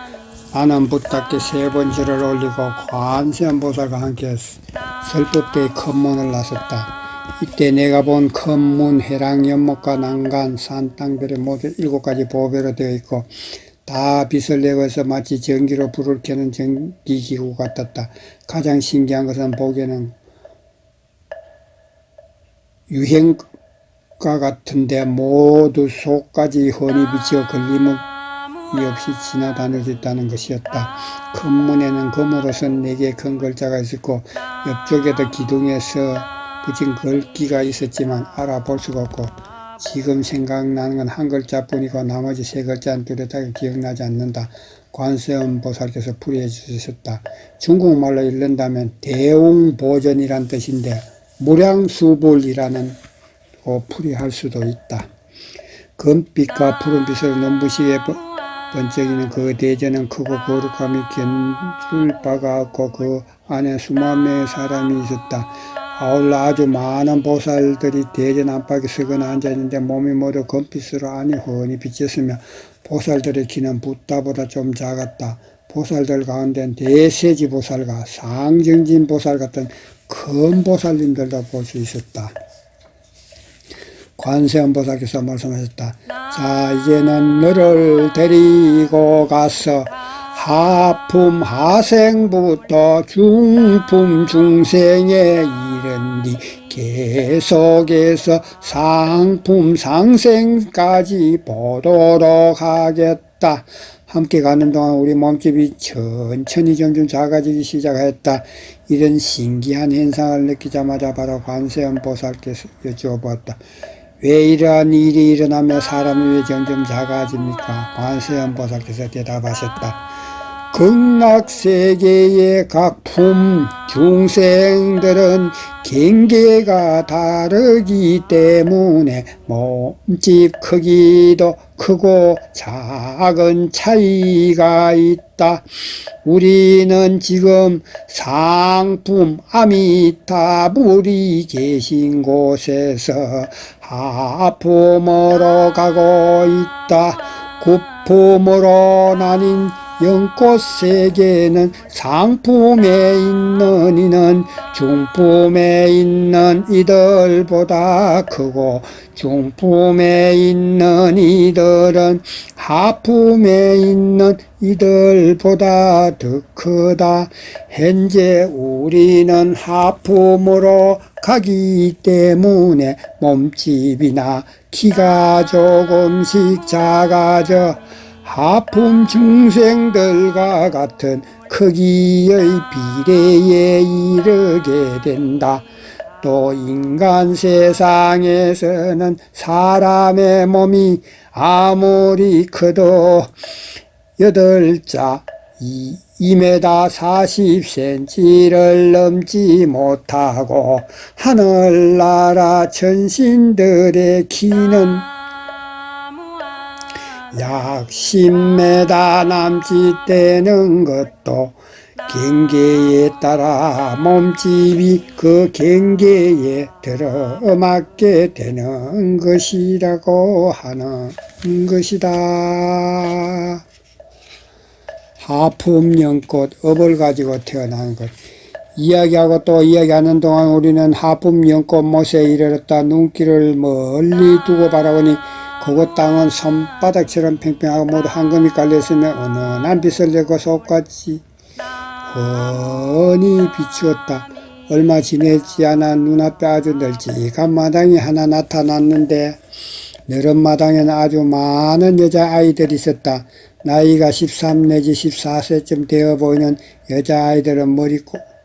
나는 부탁께 3번 절을 올리고 관세음보살과 함께 설법대의 큰 문을 나섰다. 이때 내가 본 큰 문, 해랑, 연못과 난간, 산, 땅들이 모두 7가지 보배로 되어 있고 다 빛을 내고 있어 마치 전기로 불을 켜는 전기기구 같았다. 가장 신기한 것은 보기에는 유행가 같은데 모두 속까지 훤히 비치어 걸림없이 지나다닐 수 있다는 것이었다. 큰 문에는 금으로 쓴 4개의 큰 글자가 있었고 옆쪽에도 기둥에서 붙인 글귀가 있었지만 알아볼 수가 없고 지금 생각나는 건 한 글자뿐이고 나머지 3글자는 뚜렷하게 기억나지 않는다. 관세음보살께서 풀이해 주셨다. 중국말로 읽는다면 대웅보전이란 뜻인데 무량수불이라는 풀이할 수도 있다. 금빛과 푸른빛으로 눈부시게 번쩍이는 그 대전은 크고 거룩함이 견줄 바가 없고 그 안에 수만 명의 사람이 있었다. 아울러 아주 많은 보살들이 대전 안팎에 서거나 앉아있는데 몸이 모두 금빛으로 안이 훤히 비쳤으며 보살들의 키는 붓다보다 좀 작았다. 보살들 가운데는 대세지 보살과 상정진 보살 같은 큰 보살님들도 볼 수 있었다. 관세음보살께서 말씀하셨다. 자, 이제는 너를 데리고 가서 하품 하생부터 중품 중생에 이른 뒤 계속해서 상품 상생까지 보도록 하겠다. 함께 가는 동안 우리 몸집이 천천히 점점 작아지기 시작했다. 이런 신기한 현상을 느끼자마자 바로 관세음 보살께서 여쭈어보았다. 왜 이러한 일이 일어나며 사람이 왜 점점 작아집니까? 관세음 보살께서 대답하셨다. 극락세계의 각 품 중생들은 경계가 다르기 때문에 몸집 크기도 크고 작은 차이가 있다. 우리는 지금 상품 아미타불이 계신 곳에서 하품으로 가고 있다. 구품으로 나뉜 영꽃 세계는 상품에 있는 이는 중품에 있는 이들보다 크고 중품에 있는 이들은 하품에 있는 이들보다 더 크다. 현재 우리는 하품으로 가기 때문에 몸집이나 키가 조금씩 작아져 하품 중생들과 같은 크기의 비례에 이르게 된다. 또 인간 세상에서는 사람의 몸이 아무리 커도 8자 2m 40cm를 넘지 못하고 하늘나라 천신들의 키는 약 10m 남짓되는 것도 경계에 따라 몸집이 그 경계에 들어맞게 되는 것이라고 하는 것이다. 하품 연꽃 업을 가지고 태어난 것. 이야기하고 또 이야기하는 동안 우리는 하품 연꽃 못에 이르렀다. 눈길을 멀리 두고 바라보니 그곳 땅은 손바닥처럼 팽팽하고 모두 황금이 깔려있으며 은은한 빛을 내고 속같이 훤히 비추었다. 얼마 지내지 않아 눈앞에 아주 널찍한 마당이 하나 나타났는데 너른 마당에는 아주 많은 여자아이들이 있었다. 나이가 13 내지 14세쯤 되어 보이는 여자아이들은 머리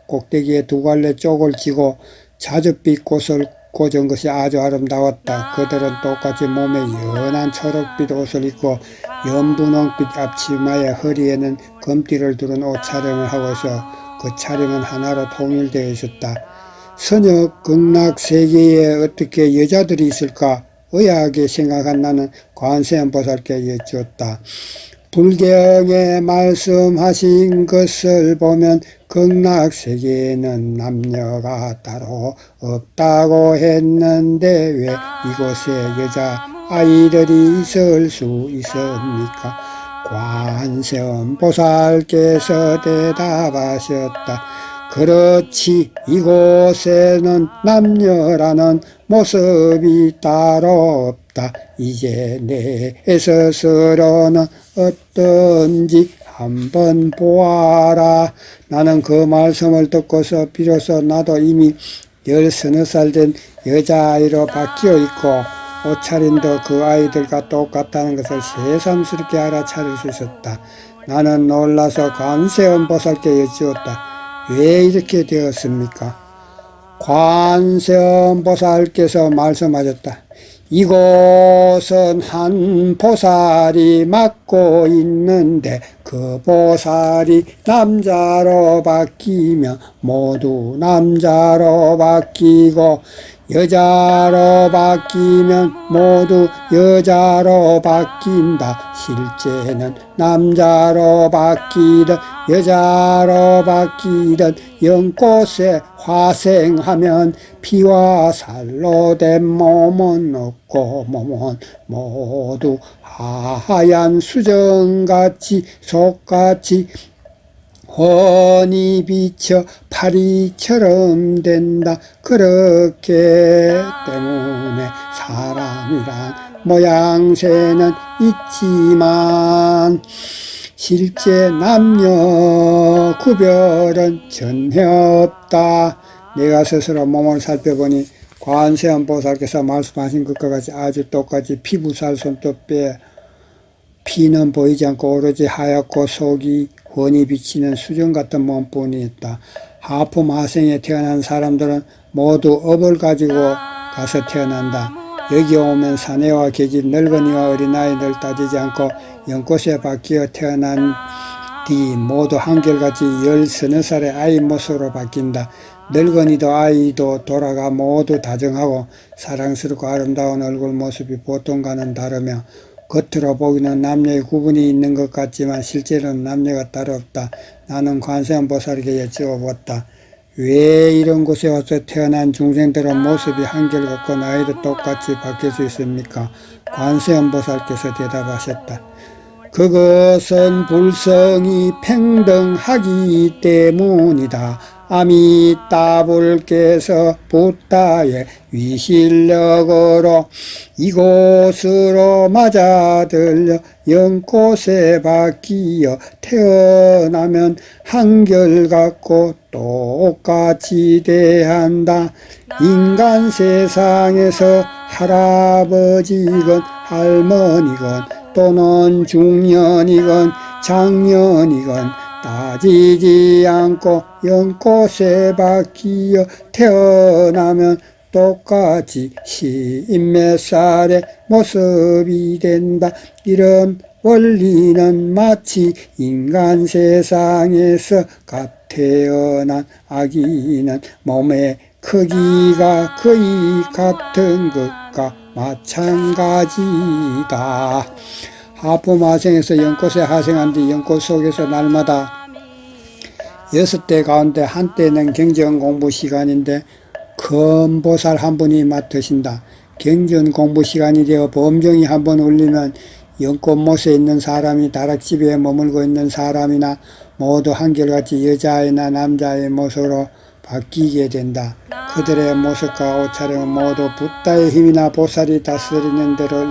꼭대기에 두 갈래 쪽을 쥐고 자줏빛 꽃을 꽂은 것이 아주 아름다웠다. 그들은 똑같이 몸에 연한 초록빛 옷을 입고 연분홍빛 앞치마에 허리에는 금띠를 두른 옷 차림을 하고 있어 그 차림은 하나로 통일되어 있었다. 선역 극락세계에 어떻게 여자들이 있을까? 의아하게 생각한 나는 관세음보살께 여쭈었다. 불경에 말씀하신 것을 보면 극락세계에는 남녀가 따로 없다고 했는데 왜 이곳에 여자아이들이 있을 수 있습니까? 관세음보살께서 대답하셨다. 그렇지, 이곳에는 남녀라는 모습이 따로 없다. 이제 내 스스로는 어떤지 한번 보아라. 나는 그 말씀을 듣고서 비로소 나도 이미 10서너 된 여자아이로 바뀌어 있고 옷차림도 그 아이들과 똑같다는 것을 새삼스럽게 알아차릴 수 있었다. 나는 놀라서 관세음보살께 여쭈었다. 왜 이렇게 되었습니까? 관세음보살께서 말씀하셨다. 이곳은 한 보살이 맡고 있는데 그 보살이 남자로 바뀌면 모두 남자로 바뀌고 여자로 바뀌면 모두 여자로 바뀐다. 실제는 남자로 바뀌든 여자로 바뀌든 연꽃에 화생하면 피와 살로 된 몸은 없고 몸은 모두 하얀 수정같이 속같이 훤히 비쳐 파리처럼 된다. 그렇게 때문에 사람이란 모양새는 있지만 실제 남녀 구별은 전혀 없다. 내가 스스로 몸을 살펴보니 관세음보살께서 말씀하신 것과 같이 아주 똑같이 피부살 손톱에 피는 보이지 않고 오로지 하얗고 속이 훤히 비치는 수정 같은 몸뿐이었다. 하품 하생에 태어난 사람들은 모두 업을 가지고 가서 태어난다. 여기 오면 사내와 계집, 늙은이와 어린아이들 따지지 않고 연꽃에 바뀌어 태어난 뒤 모두 한결같이 13살의 아이 모습으로 바뀐다. 늙은이도 아이도 돌아가 모두 다정하고 사랑스럽고 아름다운 얼굴 모습이 보통과는 다르며 겉으로 보기는 남녀의 구분이 있는 것 같지만 실제로는 남녀가 따로 없다. 나는 관세음보살에게 여쭈어보았다. 왜 이런 곳에 와서 태어난 중생들은 모습이 한결같고 나이도 똑같이 바뀔 수 있습니까? 관세음보살께서 대답하셨다. 그것은 불성이 평등하기 때문이다. 아미따불께서 부다의 위실력으로 이곳으로 맞아들려 연꽃에 바뀌어 태어나면 한결같고 똑같이 대한다. 인간 세상에서 할아버지건 할머니건 또는 중년이건 장년이건 따지지 않고 연꽃에 바뀌어 태어나면 똑같이 십몇 살의 모습이 된다. 이런 원리는 마치 인간 세상에서 갓 태어난 아기는 몸의 크기가 거의 같은 것과 마찬가지다. 하품 하생에서 연꽃에 하생한 뒤 연꽃 속에서 날마다 6대 가운데 한때는 경전 공부 시간인데 큰 보살 한 분이 맡으신다. 경전 공부 시간이 되어 범정이 한 번 울리면 연꽃못에 있는 사람이 다락집에 머물고 있는 사람이나 모두 한결같이 여자아이나 남자아이의 모습으로 바뀌게 된다. 그들의 모습과 옷차림은 모두 붓다의 힘이나 보살이 다스리는 대로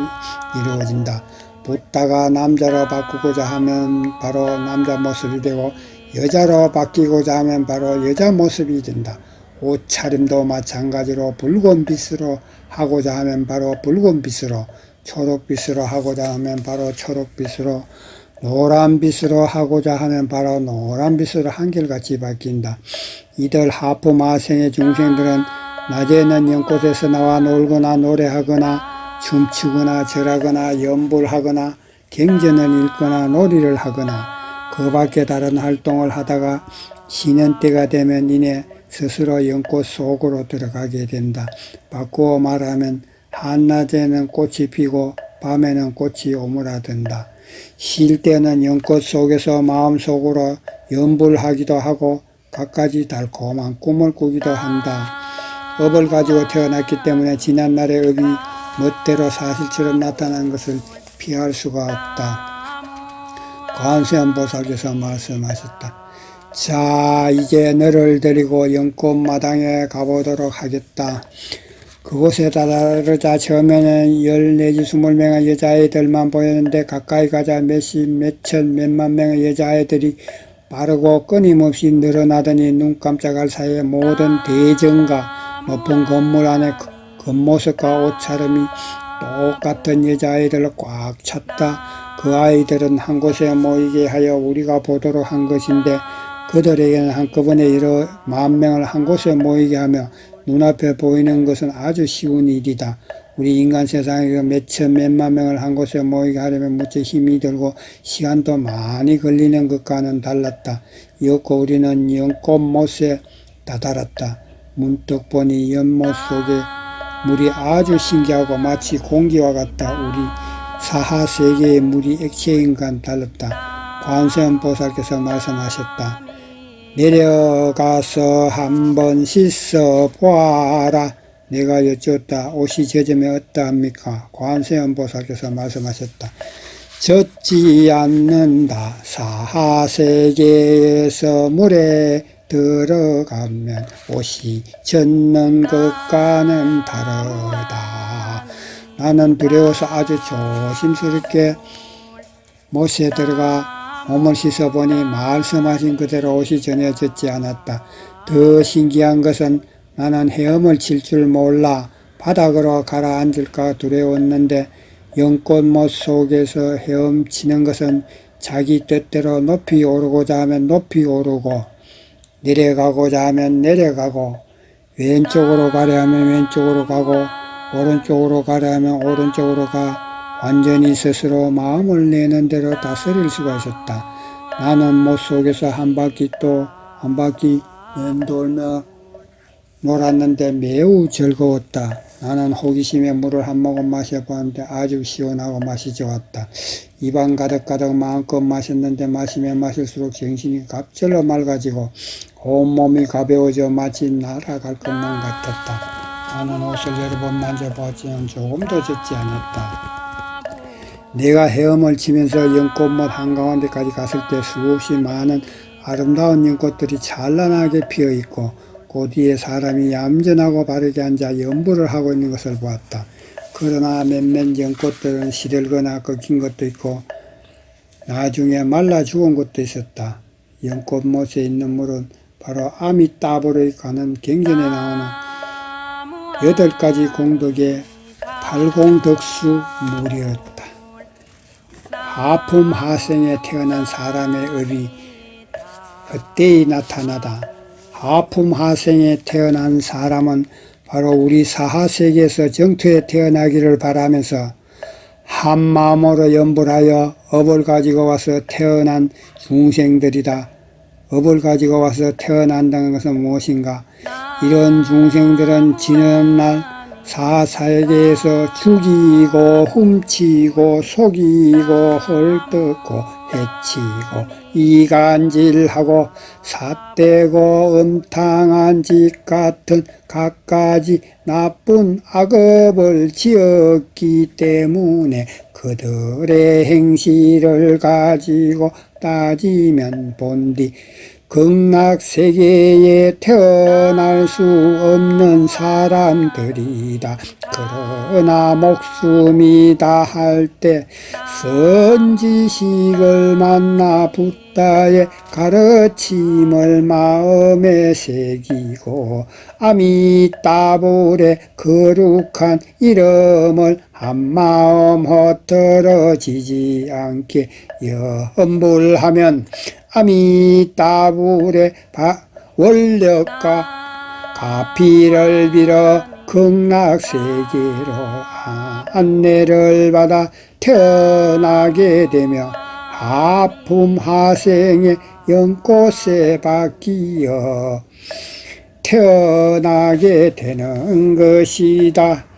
이루어진다. 붓다가 남자로 바꾸고자 하면 바로 남자 모습이 되고 여자로 바뀌고자 하면 바로 여자 모습이 된다. 옷차림도 마찬가지로 붉은빛으로 하고자 하면 바로 붉은빛으로, 초록빛으로 하고자 하면 바로 초록빛으로, 노란빛으로 하고자 하면 바로 노란빛으로 한결같이 바뀐다. 이들 하품하생의 중생들은 낮에는 연꽃에서 나와 놀거나 노래하거나 춤추거나 절하거나 연불하거나 경전을 읽거나 놀이를 하거나 그 밖에 다른 활동을 하다가 쉬는 때가 되면 이내 스스로 연꽃 속으로 들어가게 된다. 바꾸어 말하면 한낮에는 꽃이 피고 밤에는 꽃이 오므라든다. 쉴 때는 연꽃 속에서 마음속으로 연불하기도 하고 갖가지 달콤한 꿈을 꾸기도 한다. 업을 가지고 태어났기 때문에 지난날의 업이 멋대로 사실처럼 나타난 것을 피할 수가 없다. 관세음보살께서 말씀하셨다. 자, 이제 너를 데리고 연꽃마당에 가보도록 하겠다. 그곳에 다다르자 처음에는 10 내지 20명의 여자아이들만 보였는데 가까이 가자 몇십, 몇천, 몇만 명의 여자아이들이 빠르고 끊임없이 늘어나더니 눈 깜짝할 사이에 모든 대정과 높은 건물 안에 겉모습과 옷차림이 똑같은 여자아이들을 꽉 찼다. 그 아이들은 한 곳에 모이게 하여 우리가 보도록 한 것인데 그들에게는 한꺼번에 여러 만 명을 한 곳에 모이게 하며 눈앞에 보이는 것은 아주 쉬운 일이다. 우리 인간 세상에 몇천 몇만 명을 한 곳에 모이게 하려면 무척 힘이 들고 시간도 많이 걸리는 것과는 달랐다. 이었고 우리는 연꽃못에 다다랐다. 문득 보니 연못 속에 물이 아주 신기하고 마치 공기와 같다. 우리 사하세계의 물이 액체인 건 달랐다. 관세음보살께서 말씀하셨다. 내려가서 한번 씻어 보아라. 내가 여쭈었다. 옷이 젖으면 어떠합니까? 관세음보살께서 말씀하셨다. 젖지 않는다. 사하세계에서 물에 들어가면 옷이 젖는 것과는 다르다. 나는 두려워서 아주 조심스럽게 못에 들어가 몸을 씻어보니 말씀하신 그대로 옷이 전혀 젖지 않았다. 더 신기한 것은 나는 헤엄을 칠 줄 몰라 바닥으로 가라앉을까 두려웠는데 연꽃못 속에서 헤엄치는 것은 자기 뜻대로 높이 오르고자 하면 높이 오르고 내려가고자 하면 내려가고 왼쪽으로 가려 하면 왼쪽으로 가고 오른쪽으로 가려 하면 오른쪽으로 가 완전히 스스로 마음을 내는 대로 다스릴 수가 있었다. 나는 못 속에서 한 바퀴 또 한 바퀴 맴돌며 놀았는데 매우 즐거웠다. 나는 호기심에 물을 한 모금 마셔보았는데 아주 시원하고 맛이 좋았다. 입안 가득가득 마음껏 마셨는데 마시면 마실수록 정신이 갑절로 맑아지고 온몸이 가벼워져 마치 날아갈 것만 같았다. 나는 옷을 여러 번 만져보았지만 조금도 젖지 않았다. 내가 헤엄을 치면서 연꽃못 한가운데까지 갔을 때 수없이 많은 아름다운 연꽃들이 찬란하게 피어있고 그 뒤에 사람이 얌전하고 바르게 앉아 연부를 하고 있는 것을 보았다. 그러나 몇몇 연꽃들은 시들거나 꺾인 것도 있고 나중에 말라 죽은 것도 있었다. 연꽃못에 있는 물은 바로 아미따불의 가는 경전에 나오는 8가지 공덕의 팔공덕수 물이었다. 하품 하생에 태어난 사람의 업이 헛되이 나타나다. 하품 하생에 태어난 사람은 바로 우리 사하세계에서 정토에 태어나기를 바라면서 한 마음으로 염불하여 업을 가지고 와서 태어난 중생들이다. 업을 가지고 와서 태어난다는 것은 무엇인가? 이런 중생들은 지는 날 사사세계에서 죽이고 훔치고 속이고 헐뜯고 해치고 이간질하고 삿대고 음탕한 짓 같은 갖가지 나쁜 악업을 지었기 때문에 그들의 행실을 가지고 따지면 본디 극락세계에 태어날 수 없는 사람들이다. 그러나 목숨이 다할 때 선지식을 만나 붓다의 가르침을 마음에 새기고 아미따불의 거룩한 이름을 한마음 헛들어지지 않게 염불하면 아미따불의 원력과 가피를 빌어 극락세계로 안내를 받아 태어나게 되며 하품하생의 연꽃에 바뀌어 태어나게 되는 것이다.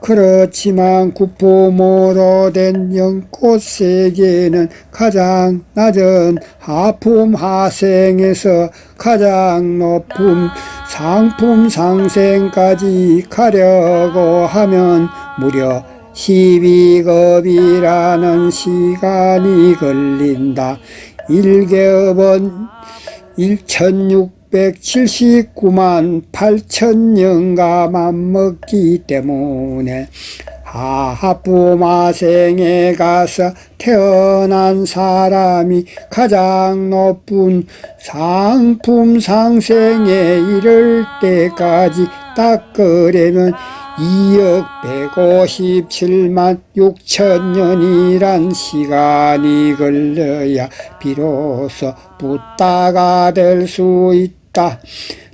그렇지만 구품으로 된 연꽃세계는 가장 낮은 하품하생에서 가장 높은 상품상생까지 가려고 하면 무려 12급이라는 시간이 걸린다. 1개업은 1679만 8천년가 맘먹기 때문에 하품하생에 가서 태어난 사람이 가장 높은 상품상생에 이를 때까지 닦으려면 2억 157만 6천년이란 시간이 걸려야 비로소 붓다가 될 수 있다.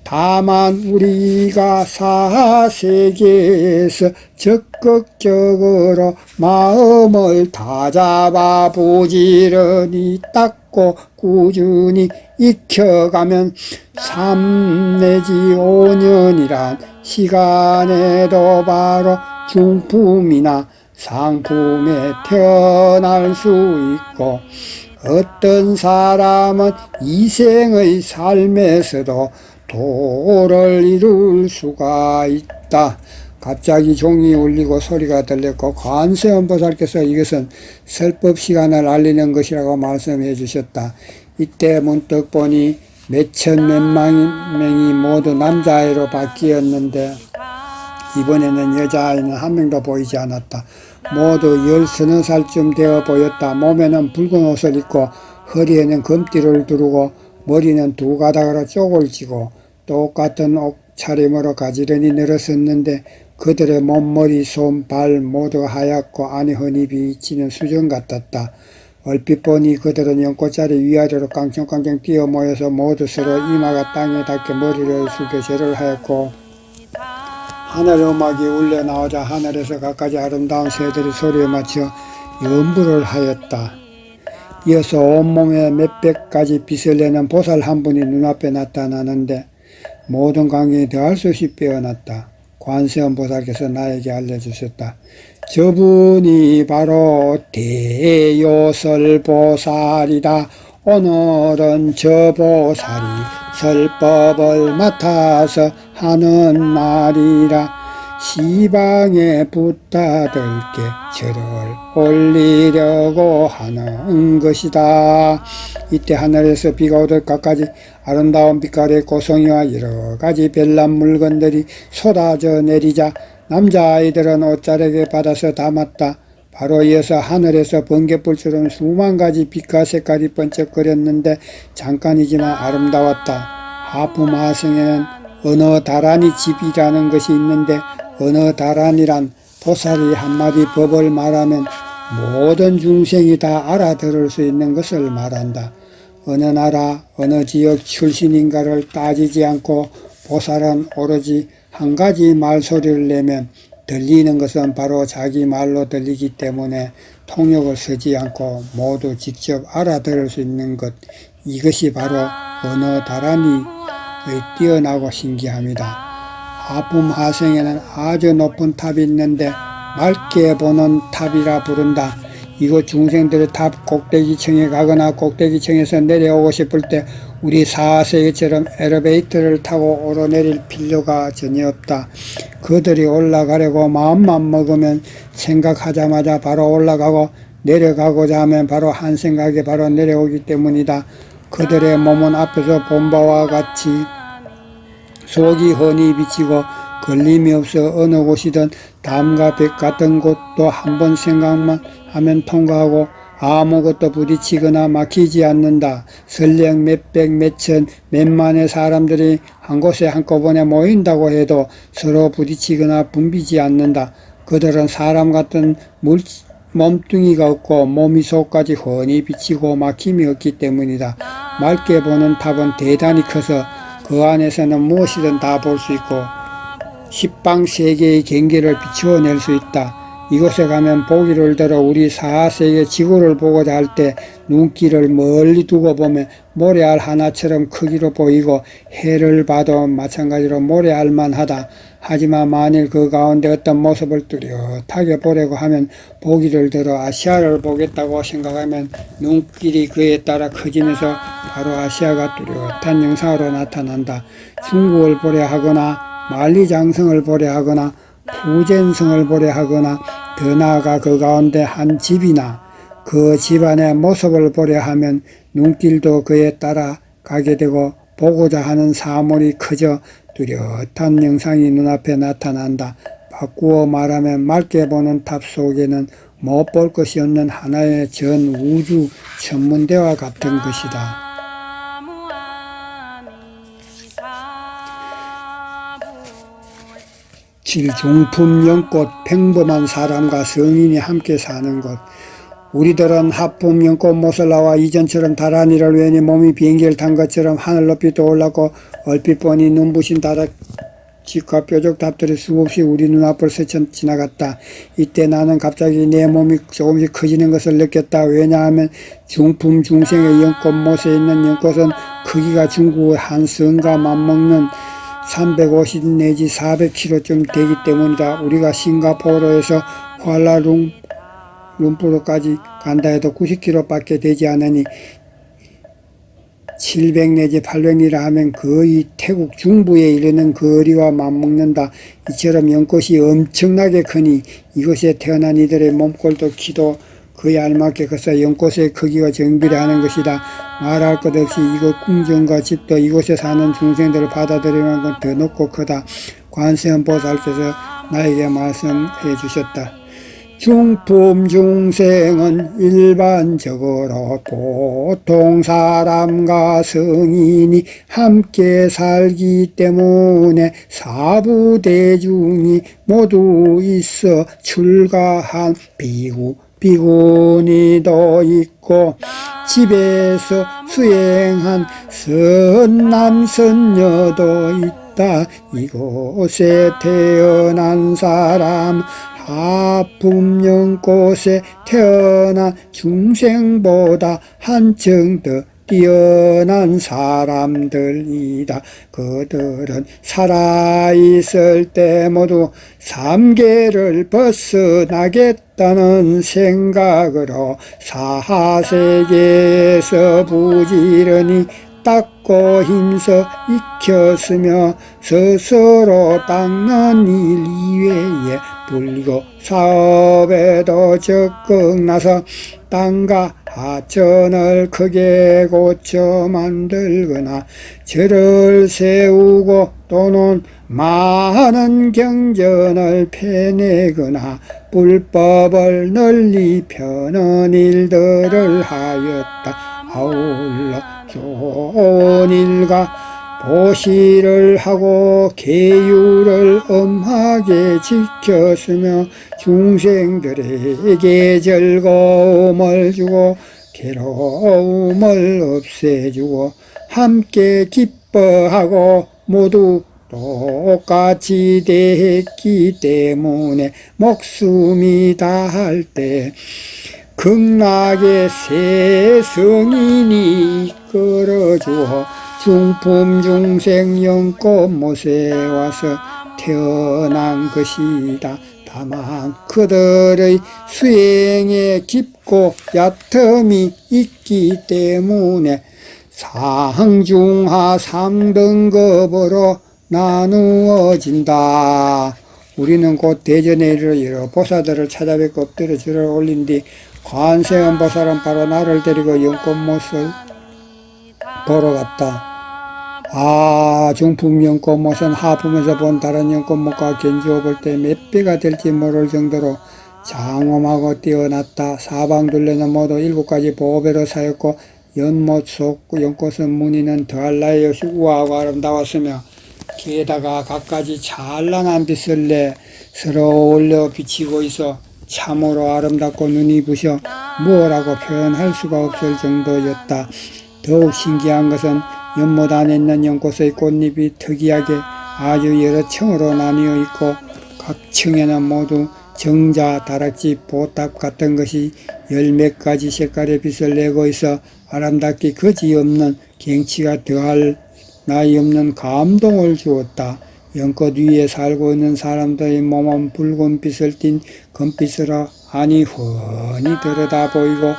다만 우리가 사세계에서 적극적으로 마음을 다잡아 부지런히 닦고 꾸준히 익혀가면 3 내지 5년이란 시간에도 바로 중품이나 상품에 태어날 수 있고 어떤 사람은 이생의 삶에서도 도를 이룰 수가 있다. 갑자기 종이 울리고 소리가 들렸고 관세음보살께서 이것은 설법시간을 알리는 것이라고 말씀해 주셨다. 이때 문득 보니 몇천 몇만 명이 모두 남자아이로 바뀌었는데 이번에는 여자아이는 한 명도 보이지 않았다. 모두 13살쯤 되어 보였다. 몸에는 붉은 옷을 입고 허리에는 금띠를 두르고 머리는 2가닥으로 쪼글 지고 똑같은 옷차림으로 가지런히 늘었었는데 그들의 몸, 머리, 손, 발 모두 하얗고 안에 흔히 비치는 수정 같았다. 얼핏 보니 그들은 연꽃자리 위아래로 깡총깡총 뛰어 모여서 모두 서로 이마가 땅에 닿게 머리를 숙여 절을 하였고, 하늘 음악이 울려 나오자 하늘에서 갖가지 아름다운 새들이 소리에 맞춰 연부를 하였다. 이어서 온몸에 몇백 가지 빛을 내는 보살 한 분이 눈앞에 나타나는데 모든 광경이 더할 수 없이 빼어났다. 관세음 보살께서 나에게 알려주셨다. 저분이 바로 대요설 보살이다. 오늘은 저 보살이 설법을 맡아서 하는 말이라. 시방에 붙다들게 절을 올리려고 하는 것이다. 이때 하늘에서 비가 오듯 갖가지 아름다운 빛깔의 고성이와 여러가지 별난 물건들이 쏟아져 내리자 남자아이들은 옷자락에 받아서 담았다. 바로 이어서 하늘에서 번개불처럼 수만 가지 빛과 색깔이 번쩍거렸는데 잠깐이지만 아름다웠다. 하품하성에는 어느 다란이 집이라는 것이 있는데 어느 다란이란 보살이 한마디 법을 말하면 모든 중생이 다 알아들을 수 있는 것을 말한다. 어느 나라 어느 지역 출신인가를 따지지 않고 보살은 오로지 한 가지 말소리를 내면 들리는 것은 바로 자기 말로 들리기 때문에 통역을 쓰지 않고 모두 직접 알아들을 수 있는 것, 이것이 바로 어느 다란이의 뛰어나고 신기함이다. 하품하성에는 아주 높은 탑이 있는데 맑게 보는 탑이라 부른다. 이곳 중생들의 탑 꼭대기층에 가거나 꼭대기층에서 내려오고 싶을 때 우리 4세기처럼 엘리베이터를 타고 오르내릴 필요가 전혀 없다. 그들이 올라가려고 마음만 먹으면 생각하자마자 바로 올라가고 내려가고자 하면 바로 한 생각에 바로 내려오기 때문이다. 그들의 몸은 앞에서 본 바와 같이 속이 훤히 비치고 걸림이 없어 어느 곳이든 담과 백 같은 곳도 한번 생각만 하면 통과하고 아무것도 부딪히거나 막히지 않는다. 설령 몇백, 몇천, 몇만의 사람들이 한 곳에 한꺼번에 모인다고 해도 서로 부딪히거나 붐비지 않는다. 그들은 사람 같은 몸뚱이가 없고 몸이 속까지 훤히 비치고 막힘이 없기 때문이다. 맑게 보는 탑은 대단히 커서 그 안에서는 무엇이든 다 볼 수 있고 십방 세계의 경계를 비추어낼 수 있다. 이곳에 가면 보기를 들어 우리 4세계 지구를 보고자 할 때 눈길을 멀리 두고 보면 모래알 하나처럼 크기로 보이고 해를 봐도 마찬가지로 모래알 만하다. 하지만 만일 그 가운데 어떤 모습을 뚜렷하게 보려고 하면 보기를 들어 아시아를 보겠다고 생각하면 눈길이 그에 따라 커지면서 바로 아시아가 뚜렷한 영상으로 나타난다. 중국을 보려 하거나 만리장성을 보려 하거나 푸젠성을 보려 하거나 더 나아가 그 가운데 한 집이나 그 집안의 모습을 보려 하면 눈길도 그에 따라 가게 되고 보고자 하는 사물이 커져 뚜렷한 영상이 눈앞에 나타난다. 바꾸어 말하면 맑게 보는 탑 속에는 못 볼 것이 없는 하나의 전 우주 천문대와 같은 것이다. 칠중품 연꽃, 평범한 사람과 성인이 함께 사는 곳. 우리들은 하품 연꽃 모슬라와 이전처럼 다란이를 외니 몸이 비행기를 탄 것처럼 하늘 높이 떠올랐고 얼핏 보니 눈부신 다락집과 뾰족탑들이 수없이 우리 눈앞을 스쳐 지나갔다. 이때 나는 갑자기 내 몸이 조금씩 커지는 것을 느꼈다. 왜냐하면 중품 중생의 연꽃못에 있는 연꽃은 크기가 중국의 한 성과 맞먹는 350 내지 400kg쯤 되기 때문이다. 우리가 싱가포르에서 쿠알라룸푸르까지 간다 해도 90km 밖에 되지 않으니 700 내지 800리라 하면 거의 태국 중부에 이르는 거리와 맞먹는다. 이처럼 연꽃이 엄청나게 크니 이곳에 태어난 이들의 몸꼴도 키도 그에 알맞게 커서 연꽃의 크기와 정비례하는 것이다. 말할 것 없이 이곳 궁전과 집도 이곳에 사는 중생들을 받아들이는 건 더 높고 크다. 관세음보살께서 나에게 말씀해 주셨다. 중품 중생은 일반적으로 보통 사람과 성인이 함께 살기 때문에 사부대중이 모두 있어 출가한 비구니도 있고 집에서 수행한 선남선녀도 있다. 이곳에 태어난 사람 하품연꽃에 태어난 중생보다 한층 더 뛰어난 사람들이다. 그들은 살아있을 때 모두 삼계를 벗어나겠다는 생각으로 사하세계에서 부지런히 닦고 힘써 익혔으며 스스로 닦는 일 이외에 불교 사업에도 적극 나서 땅과 하천을 크게 고쳐 만들거나 절을 세우고 또는 많은 경전을 펴내거나 불법을 널리 펴는 일들을 하였다. 아울러 좋은 일과 보시를 하고 계율을 엄하게 지켰으며 중생들에게 즐거움을 주고 괴로움을 없애주고 함께 기뻐하고 모두 똑같이 대했기 때문에 목숨이 다할 때 극락의 새 성인이 이끌어주어 중품 중생 연꽃못에 와서 태어난 것이다. 다만 그들의 수행에 깊고 얕음이 있기 때문에 상중하 3등급으로 나누어진다. 우리는 곧 대전에 이르러 보사들을 찾아뵙고 엎드려 절을 올린 뒤 관세음보살은 바로 나를 데리고 연꽃못을 보러 갔다. 중품 연꽃못은 하품에서 본 다른 연꽃못과 견주어 볼 때 몇 배가 될지 모를 정도로 장엄하고 뛰어났다. 사방둘레는 모두 7가지 보배로 사였고 연못 속 연꽃은 무늬는 더할 나위 없이 우아하고 아름다웠으며 게다가 갖가지 찬란한 빛을 내 서로 올려 비치고 있어 참으로 아름답고 눈이 부셔 무엇라고 표현할 수가 없을 정도였다. 더욱 신기한 것은 연못 안에 있는 연꽃의 꽃잎이 특이하게 아주 여러 층으로 나뉘어 있고 각 층에는 모두 정자, 다락지, 보탑 같은 것이 10몇 가지 색깔의 빛을 내고 있어 아름답기 그지없는 경치가 더할 나위 없는 감동을 주었다. 연꽃 위에 살고 있는 사람들의 몸은 붉은 빛을 띤 금빛으로 안이 훤히 들여다 보이고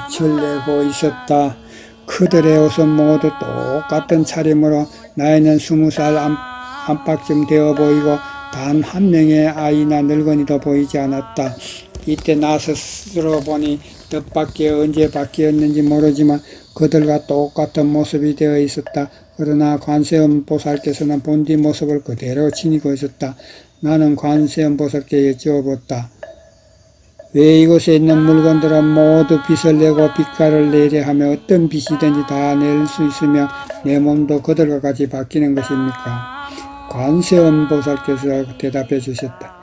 빛을 내고 있었다. 그들의 옷은 모두 똑같은 차림으로 나이는 20살 안팎쯤 되어 보이고 단 한 명의 아이나 늙은이도 보이지 않았다. 이때 나 스스로 보니 뜻밖의 언제 바뀌었는지 모르지만 그들과 똑같은 모습이 되어 있었다. 그러나 관세음보살께서는 본디 모습을 그대로 지니고 있었다. 나는 관세음보살께 여쭈어봤다. 왜 이곳에 있는 물건들은 모두 빛을 내고 빛깔을 내려 하며 어떤 빛이든지 다 낼 수 있으며 내 몸도 그들과 같이 바뀌는 것입니까? 관세음보살께서 대답해 주셨다.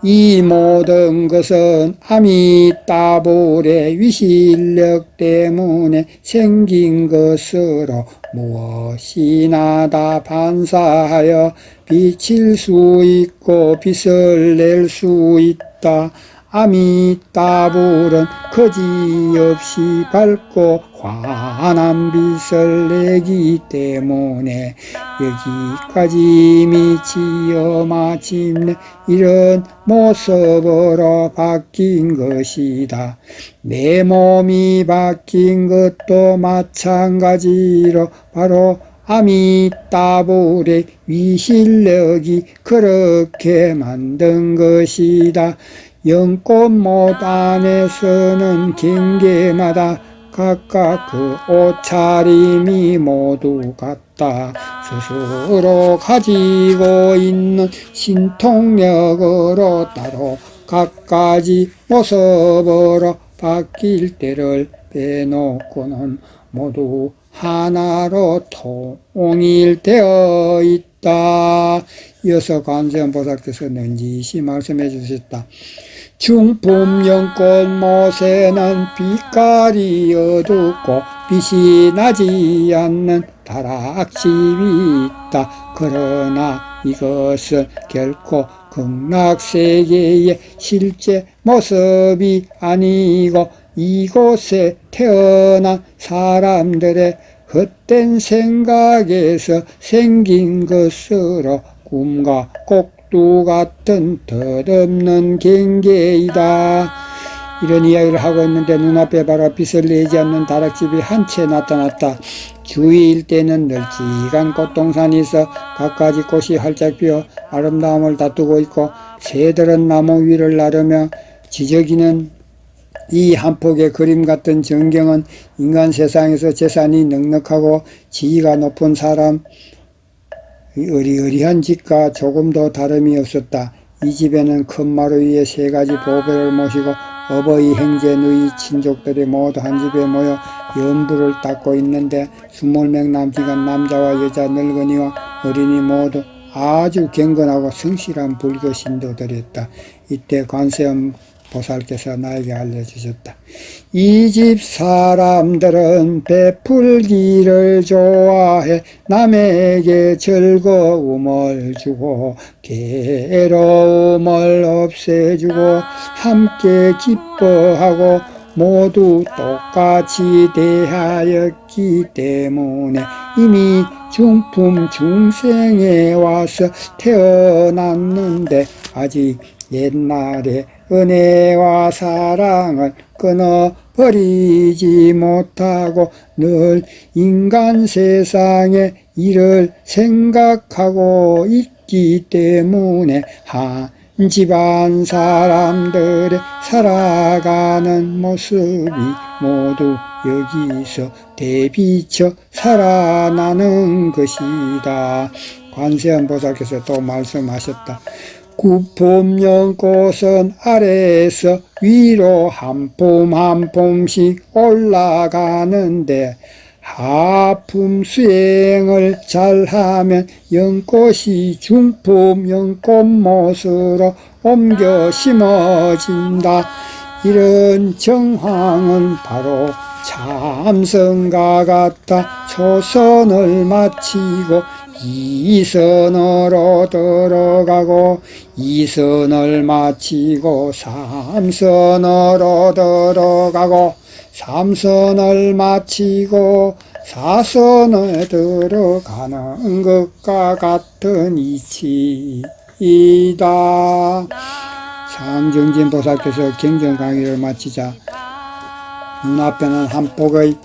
이 모든 것은 아미따불의 위실력 때문에 생긴 것으로 무엇이나 다 반사하여 비칠 수 있고 빛을 낼 수 있다. 아미따불은 거지없이 밝고 환한 빛을 내기 때문에 여기까지 미치어 마침내 이런 모습으로 바뀐 것이다. 내 몸이 바뀐 것도 마찬가지로 바로 아미따불의 위실력이 그렇게 만든 것이다. 연꽃못 안에서는 경계마다 각각 그 옷차림이 모두 같다. 스스로 가지고 있는 신통력으로 따로 갖가지 모습으로 바뀔 때를 빼놓고는 모두 하나로 통일되어 있다. 이어서 관세음보살께서 넌지시 말씀해 주셨다. 중품연꽃 모세는 빛깔이 어둡고 빛이 나지 않는 다락집이 있다. 그러나 이것은 결코 극락세계의 실제 모습이 아니고 이곳에 태어난 사람들의 헛된 생각에서 생긴 것으로 꿈과 꼭두 같은 덧없는 경계이다. 이런 이야기를 하고 있는데 눈앞에 바로 빛을 내지 않는 다락집이 한 채 나타났다. 주위 일대는 널찍한 꽃동산이 있어 갖가지 꽃이 활짝 피어 아름다움을 다투고 있고 새들은 나무 위를 나르며 지저귀는 이 한 폭의 그림 같은 전경은 인간 세상에서 재산이 넉넉하고 지위가 높은 사람 의리의리한 집과 조금도 다름이 없었다. 이 집에는 큰 마루 위에 세 가지 보배를 모시고 어버이, 형제, 누이, 친족들이 모두 한 집에 모여 연부를 닦고 있는데 20명 남짓한 남자와 여자, 늙은이와 어린이 모두 아주 경건하고 성실한 불교 신도들이었다. 이때 관세음 보살께서 나에게 알려주셨다. 이 집 사람들은 베풀기를 좋아해 남에게 즐거움을 주고 괴로움을 없애주고 함께 기뻐하고 모두 똑같이 대하였기 때문에 이미 중품 중생에 와서 태어났는데 아직 옛날에 은혜와 사랑을 끊어버리지 못하고 늘 인간 세상의 일을 생각하고 있기 때문에 한 집안 사람들의 살아가는 모습이 모두 여기서 대비쳐 살아나는 것이다. 관세음보살께서 또 말씀하셨다. 구품연꽃은 아래에서 위로 한 품 한 품씩 올라가는데 하품 수행을 잘하면 연꽃이 중품 연꽃못으로 옮겨 심어진다. 이런 정황은 바로 참선과 같다. 초선을 마치고 이선으로 들어가고 이선을 마치고 삼선으로 들어가고 삼선을 마치고 사선에 들어가는 것과 같은 이치이다. 상정진 보살께서 경전 강의를 마치자 눈앞에는 한 폭의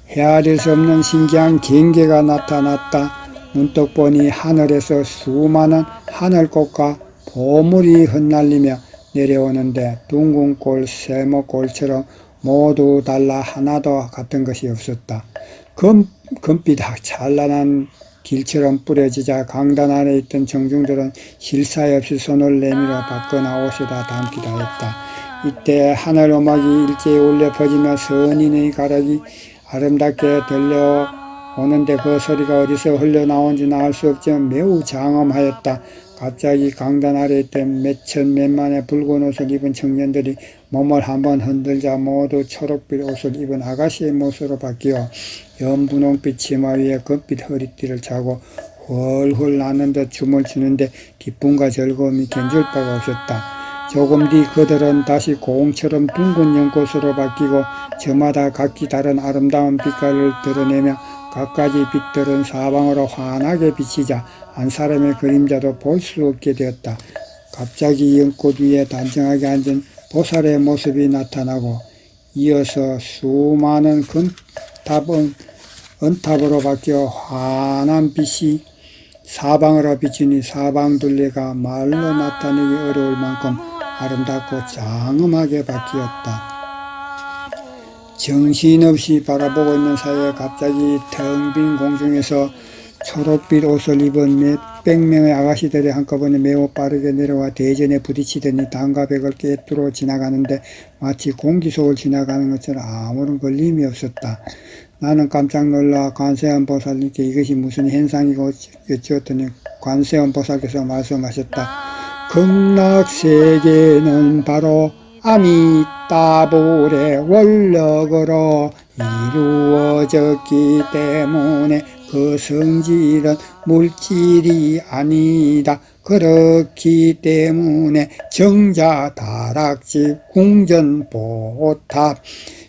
헤아릴 수 없는 신기한 경계가 나타났다. 문득 보니 하늘에서 수많은 하늘꽃과 보물이 흩날리며 내려오는데 둥근 꼴, 세모꼴처럼 모두 달라 하나도 같은 것이 없었다. 금빛 찬란한 길처럼 뿌려지자 강단 아래 있던 청중들은 실사 없이 손을 내밀어 받거나 옷에다 담기도 했다. 이때 하늘 음악이 일제히 울려 퍼지며 선인의 가락이 아름답게 들려오는데 그 소리가 어디서 흘러나온지는 알 수 없지만 매우 장엄하였다. 갑자기 강단 아래 있던 몇천 몇만의 붉은 옷을 입은 청년들이 몸을 한번 흔들자 모두 초록빛 옷을 입은 아가씨의 모습으로 바뀌어 연분홍빛 치마 위에 금빛 허리띠를 차고 훌훌 나는 듯 춤을 추는데 기쁨과 즐거움이 견줄 바가 없었다. 조금 뒤 그들은 다시 고홍처럼 둥근 연꽃으로 바뀌고 저마다 각기 다른 아름다운 빛깔을 드러내며 갖가지 빛들은 사방으로 환하게 비치자 한 사람의 그림자도 볼 수 없게 되었다. 갑자기 연꽃 위에 단정하게 앉은 보살의 모습이 나타나고 이어서 수많은 금탑은 은탑으로 바뀌어 환한 빛이 사방으로 비치니 사방둘레가 말로 나타내기 어려울 만큼 아름답고 장엄하게 바뀌었다. 정신없이 바라보고 있는 사이에 갑자기 텅 빈 공중에서 초록빛 옷을 입은 몇백 명의 아가씨들이 한꺼번에 매우 빠르게 내려와 대전에 부딪히더니 담과 벽을 꿰뚫어 지나가는데 마치 공기속을 지나가는 것처럼 아무런 걸림이 없었다. 나는 깜짝 놀라 관세음 보살님께 이것이 무슨 현상이고 여쭈었더니 관세음 보살께서 말씀하셨다. 극락세계는 바로 아미따불의 원력으로 이루어졌기 때문에 그 성질은 물질이 아니다. 그렇기 때문에 정자, 다락집, 궁전, 보탑,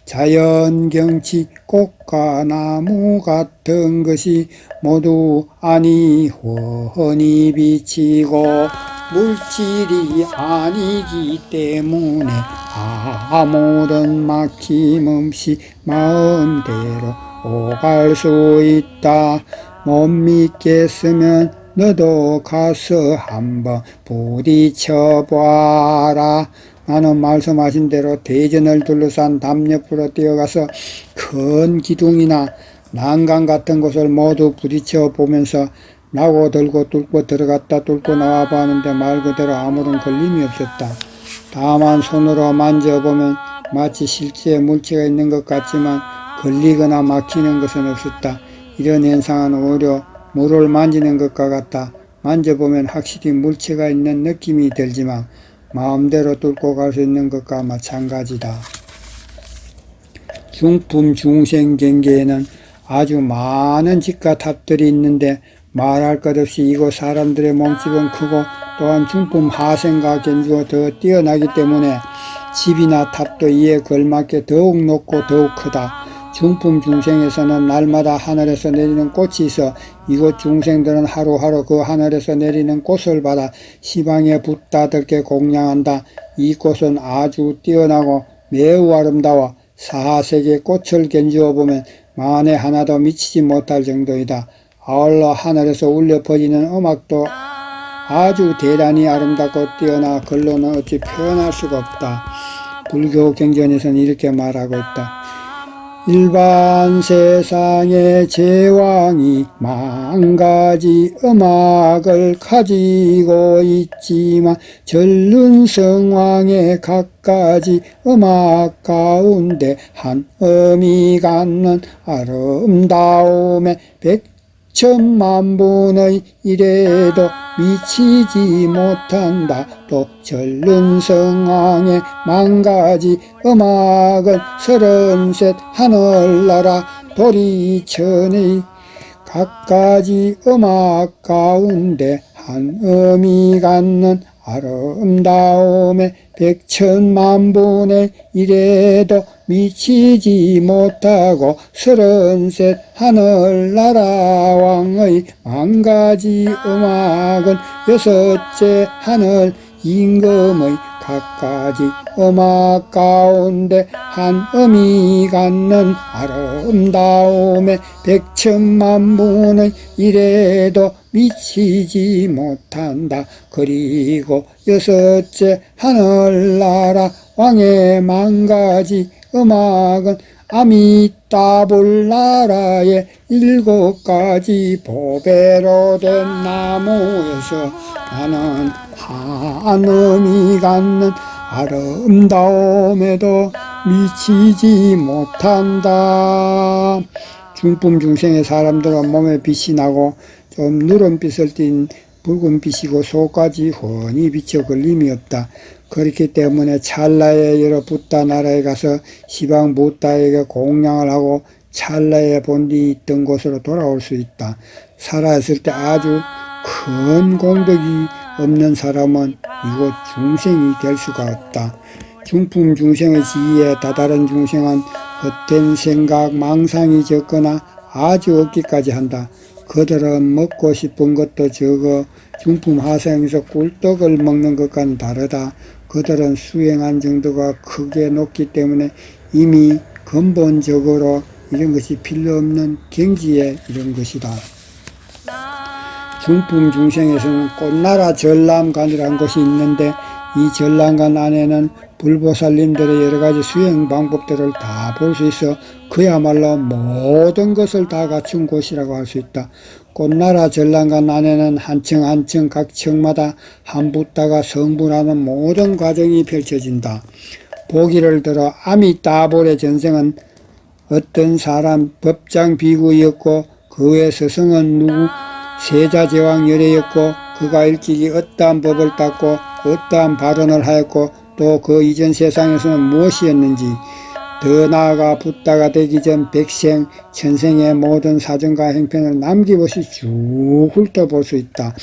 자연경치, 꽃과 나무 같은 것이 모두 아니 훤히 비치고 물질이 아니기 때문에 아무런 막힘없이 마음대로 오갈 수 있다. 못 믿겠으면 너도 가서 한번 부딪혀봐라. 나는 말씀하신 대로 대전을 둘러싼 담 옆으로 뛰어가서 큰 기둥이나 난간 같은 곳을 모두 부딪혀 보면서 나고 들고 뚫고 들어갔다 뚫고 나와 봤는데 말 그대로 아무런 걸림이 없었다. 다만 손으로 만져보면 마치 실제 물체가 있는 것 같지만 걸리거나 막히는 것은 없었다. 이런 현상은 오히려 물을 만지는 것과 같다. 만져보면 확실히 물체가 있는 느낌이 들지만 마음대로 뚫고 갈 수 있는 것과 마찬가지다. 중품 중생 경계에는 아주 많은 집과 탑들이 있는데 말할 것 없이 이곳 사람들의 몸집은 크고 또한 중품 하생과 견주가 더 뛰어나기 때문에 집이나 탑도 이에 걸맞게 더욱 높고 더욱 크다. 중품 중생에서는 날마다 하늘에서 내리는 꽃이 있어 이곳 중생들은 하루하루 그 하늘에서 내리는 꽃을 받아 시방에 붓다들게 공양한다. 이 꽃은 아주 뛰어나고 매우 아름다워 사하세계 꽃을 견주어 보면 만에 하나도 미치지 못할 정도이다. 아울러 하늘에서 울려 퍼지는 음악도 아주 대단히 아름답고 뛰어나 글로는 어찌 표현할 수가 없다. 불교 경전에서는 이렇게 말하고 있다. 일반 세상의 제왕이 만가지 음악을 가지고 있지만 전륜 성왕의 갖가지 음악 가운데 한 음이 갖는 아름다움에 백천만 분의 일에도 미치지 못한다. 또 전륜성왕의 만가지 음악은 33 하늘나라 도리천의 갖가지 음악 가운데 한 음이 갖는 아름다움에 백천만 분의 일에도 미치지 못하고 33 하늘나라 왕의 만가지 음악은 6째 하늘 임금의 갖가지 음악 가운데 한 음이 갖는 아름다움에 백천만 분의 일에도 미치지 못한다. 그리고 6째 하늘나라 왕의 만가지 음악은 아미따불 나라의 7가지 보배로 된 나무에서 나는 한음이 갖는 아름다움에도 미치지 못한다. 중품 중생의 사람들은 몸에 빛이 나고 좀 누런빛을 띤 붉은빛이고 속까지 훤히 비쳐 걸림이 없다. 그렇기 때문에 찰나에 여러 붓다 나라에 가서 시방 붓다에게 공양을 하고 찰나에 본디 있던 곳으로 돌아올 수 있다. 살아있을 때 아주 큰 공덕이 없는 사람은 이곳 중생이 될 수가 없다. 중품 중생의 지위에 다다른 중생은 헛된 생각, 망상이 적거나 아주 없기까지 한다. 그들은 먹고 싶은 것도 적어 중품 하생에서 꿀떡을 먹는 것과는 다르다. 그들은 수행한 정도가 크게 높기 때문에 이미 근본적으로 이런 것이 필요 없는 경지에 이런 것이다. 중품 중생에서는 꽃나라 전람관이라는 곳이 있는데 이 전람관 안에는 불보살님들의 여러가지 수행 방법들을 다 볼 수 있어 그야말로 모든 것을 다 갖춘 곳이라고 할 수 있다. 꽃나라 전랑간 안에는 한층 한층 각 층마다 한 붓다가 성불하는 모든 과정이 펼쳐진다. 보기를 들어 아미따불의 전생은 어떤 사람 법장 비구였고 그 외 스승은 누구 세자제왕 열애였고 그가 일찍이 어떠한 법을 닦고 어떠한 발언을 하였고 또 그 이전 세상에서는 무엇이었는지 더 나아가 붓다가 되기 전 백생, 천생의 모든 사정과 행편을 남김없이 쭉 훑어볼 수 있다.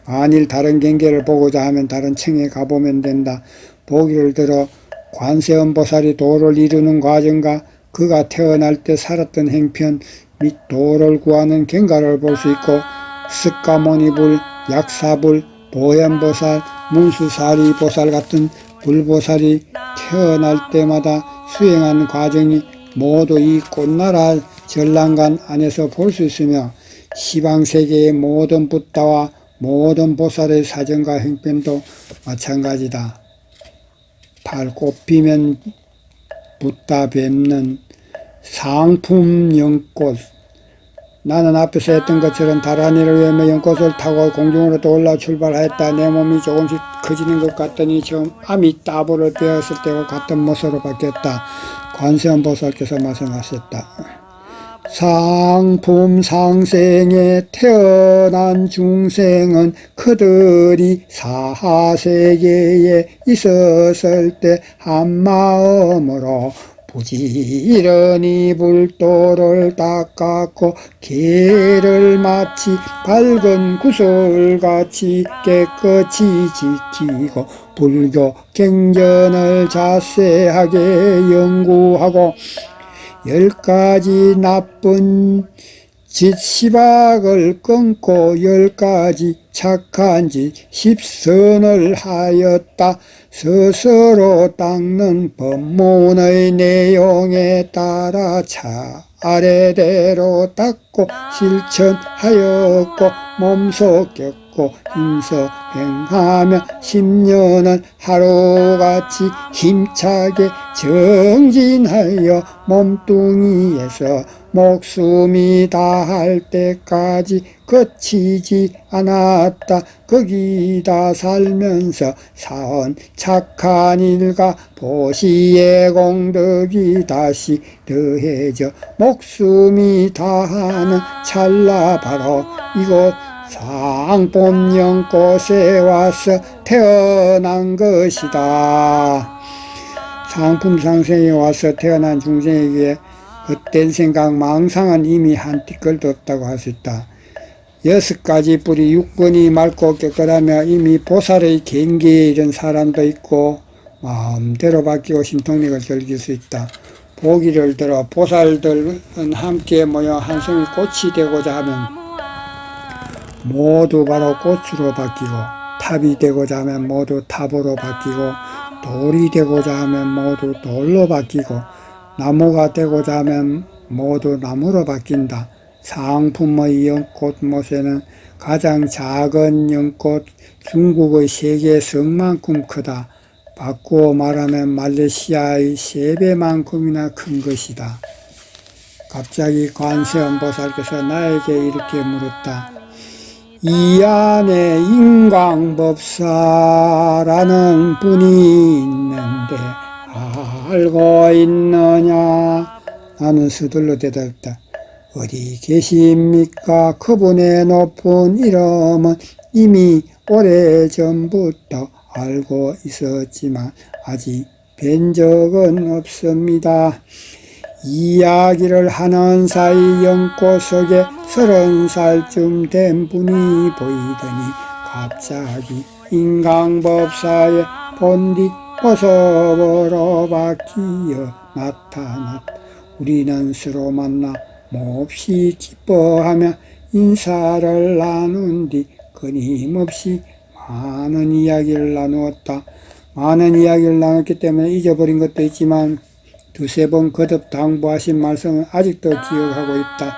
만일 다른 경계를 보고자 하면 다른 층에 가보면 된다. 보기를 들어 관세음보살이 도를 이루는 과정과 그가 태어날 때 살았던 행편 및 도를 구하는 경과를 볼 수 있고 스가모니불, 약사불, 보현보살, 문수사리보살 같은 불보살이 태어날 때마다 수행한 과정이 모두 이 꽃나라 전랑간 안에서 볼 수 있으며 시방세계의 모든 붓다와 모든 보살의 사정과 행편도 마찬가지다. 팔꽃 피면 붓다 뵙는 상품 연꽃. 나는 앞에서 했던 것처럼 다란이를 외며 연꽃을 타고 공중으로 또 올라 출발하였다. 내 몸이 조금씩 커지는 것 같더니 처음 아미따불을 배웠을 때와 같은 모습으로 바뀌었다. 관세음보살께서 말씀하셨다. 상품 상생에 태어난 중생은 그들이 사하세계에 있었을 때 한마음으로 부지런히 불도를 닦았고 개를 마치 밝은 구슬같이 깨끗이 지키고 불교 경전을 자세하게 연구하고 10가지 나쁜 짓 시박을 끊고 10가지 착한 짓 10선을 하였다. 스스로 닦는 법문의 내용에 따라 차례대로 닦고 실천하였고 몸소 겪고 힘써 행하며 10년을 하루같이 힘차게 정진하여 몸뚱이에서 목숨이 다할 때까지 거치지 않았다. 거기다 살면서 사은 착한 일과 보시의 공덕이 다시 더해져 목숨이 다하는 찰나 바로 이곳 상품연꽃에 와서 태어난 것이다. 상품상생에 와서 태어난 중생에게 헛된 생각, 망상은 이미 한 티끌도 없다고 할 수 있다. 6가지 뿌리 6번이 맑고 깨끗하며 이미 보살의 경계에 이른 사람도 있고 마음대로 바뀌고 신통력을 즐길 수 있다. 보기를 들어 보살들은 함께 모여 한송이 꽃이 되고자 하면 모두 바로 꽃으로 바뀌고 탑이 되고자 하면 모두 탑으로 바뀌고 돌이 되고자 하면 모두 돌로 바뀌고 나무가 되고자 하면 모두 나무로 바뀐다. 상품의 연꽃못에는 가장 작은 연꽃 중국의 세계 성만큼 크다. 바꾸어 말하면 말레이시아의 3배만큼이나 큰 것이다. 갑자기 관세음보살께서 나에게 이렇게 물었다. 이 안에 인광법사라는 분이 있는데 알고 있느냐? 나는 서둘러 대답했다. 어디 계십니까? 그분의 높은 이름은 이미 오래전부터 알고 있었지만 아직 뵌 적은 없습니다. 이야기를 하는 사이 연꽃 속에 30살쯤 된 분이 보이더니 갑자기 인강법사의 본디 모습으로 바뀌어 나타났다. 우리는 서로 만나 몹시 기뻐하며 인사를 나눈 뒤 끊임없이 많은 이야기를 나누었다. 많은 이야기를 나눴기 때문에 잊어버린 것도 있지만 2~3번 거듭 당부하신 말씀을 아직도 기억하고 있다.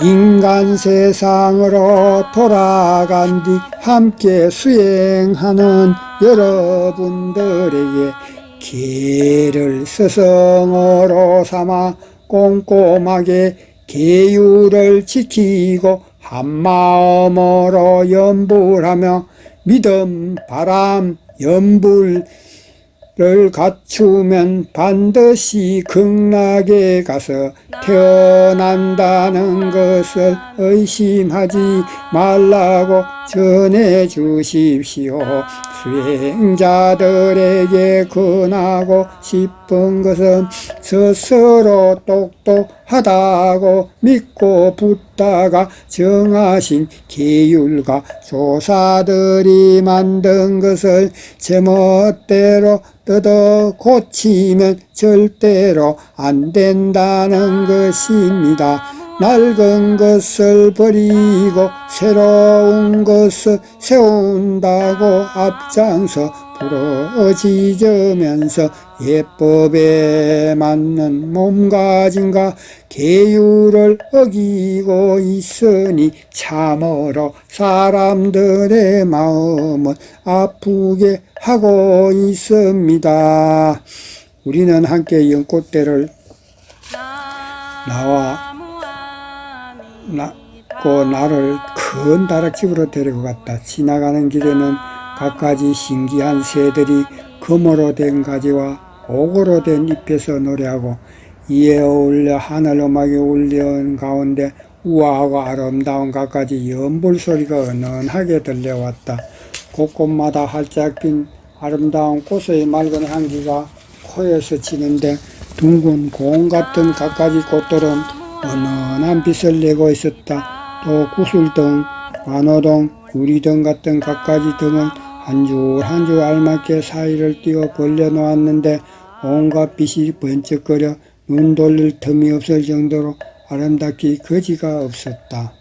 인간 세상으로 돌아간 뒤 함께 수행하는 여러분들에게 개를 스승으로 삼아 꼼꼼하게 계율을 지키고 한마음으로 염불하며 믿음, 바람, 염불을 갖추면 반드시 극락에 가서 태어난다는 것을 의심하지 말라고 전해 주십시오. 수행자들에게 권하고 싶은 것은 스스로 똑똑하다고 믿고 붙다가 정하신 계율과 조사들이 만든 것을 제멋대로 뜯어 고치면 절대로 안 된다는 것입니다. 낡은 것을 버리고 새로운 것을 세운다고 앞장서 부러지면서 예법에 맞는 몸가짐과 계율을 어기고 있으니 참으로 사람들의 마음을 아프게 하고 있습니다. 우리는 함께 연꽃대를 나를 큰 다락집으로 데리고 갔다. 지나가는 길에는 갖가지 신기한 새들이 금으로 된 가지와 옥으로 된 잎에서 노래하고 이에 어울려 하늘음악이 울리는 가운데 우아하고 아름다운 갖가지 연불 소리가 은은하게 들려왔다. 곳곳마다 활짝 핀 아름다운 꽃의 맑은 향기가 코에서 치는데 둥근 공 같은 갖가지 꽃들은 은은한 빛을 내고 있었다. 또 구슬등, 만호등, 유리등 같은 갖가지 등을 한 줄 한 줄 알맞게 사이를 띄어 벌려놓았는데 온갖 빛이 번쩍거려 눈 돌릴 틈이 없을 정도로 아름답기 거지가 없었다.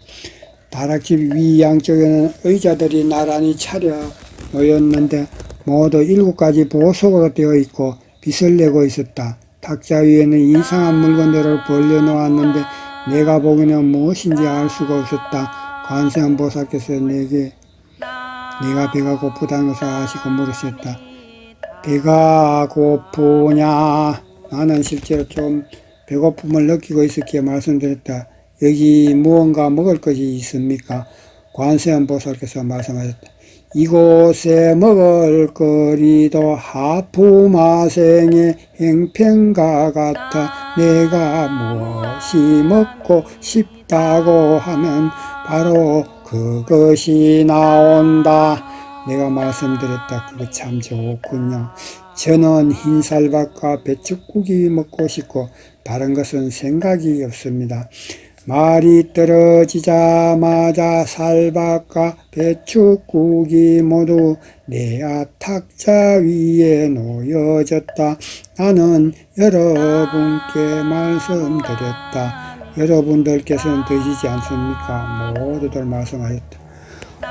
다락집 위 양쪽에는 의자들이 나란히 차려 놓였는데 모두 7가지 보석으로 되어 있고 빛을 내고 있었다. 탁자 위에는 이상한 물건들을 벌려놓았는데 내가 보기에는 무엇인지 알 수가 없었다. 관세음보살께서 내가 배가 고프다는 것을 아시고 물으셨다. 배가 고프냐? 나는 실제로 좀 배고픔을 느끼고 있었기에 말씀드렸다. 여기 무언가 먹을 것이 있습니까? 관세음보살께서 말씀하셨다. 이곳에 먹을 거리도 하프마생의 행편과 같아 내가 무엇이 먹고 싶다고 하면 바로 그것이 나온다. 내가 말씀드렸다. 그거 참 좋군요. 저는 흰쌀밥과 배추국이 먹고 싶고 다른 것은 생각이 없습니다. 말이 떨어지자마자 쌀밥과 배추국이 모두 내 탁자 위에 놓여졌다. 나는 여러분께 말씀드렸다. 여러분들께서는 드시지 않습니까? 모두들 말씀하셨다.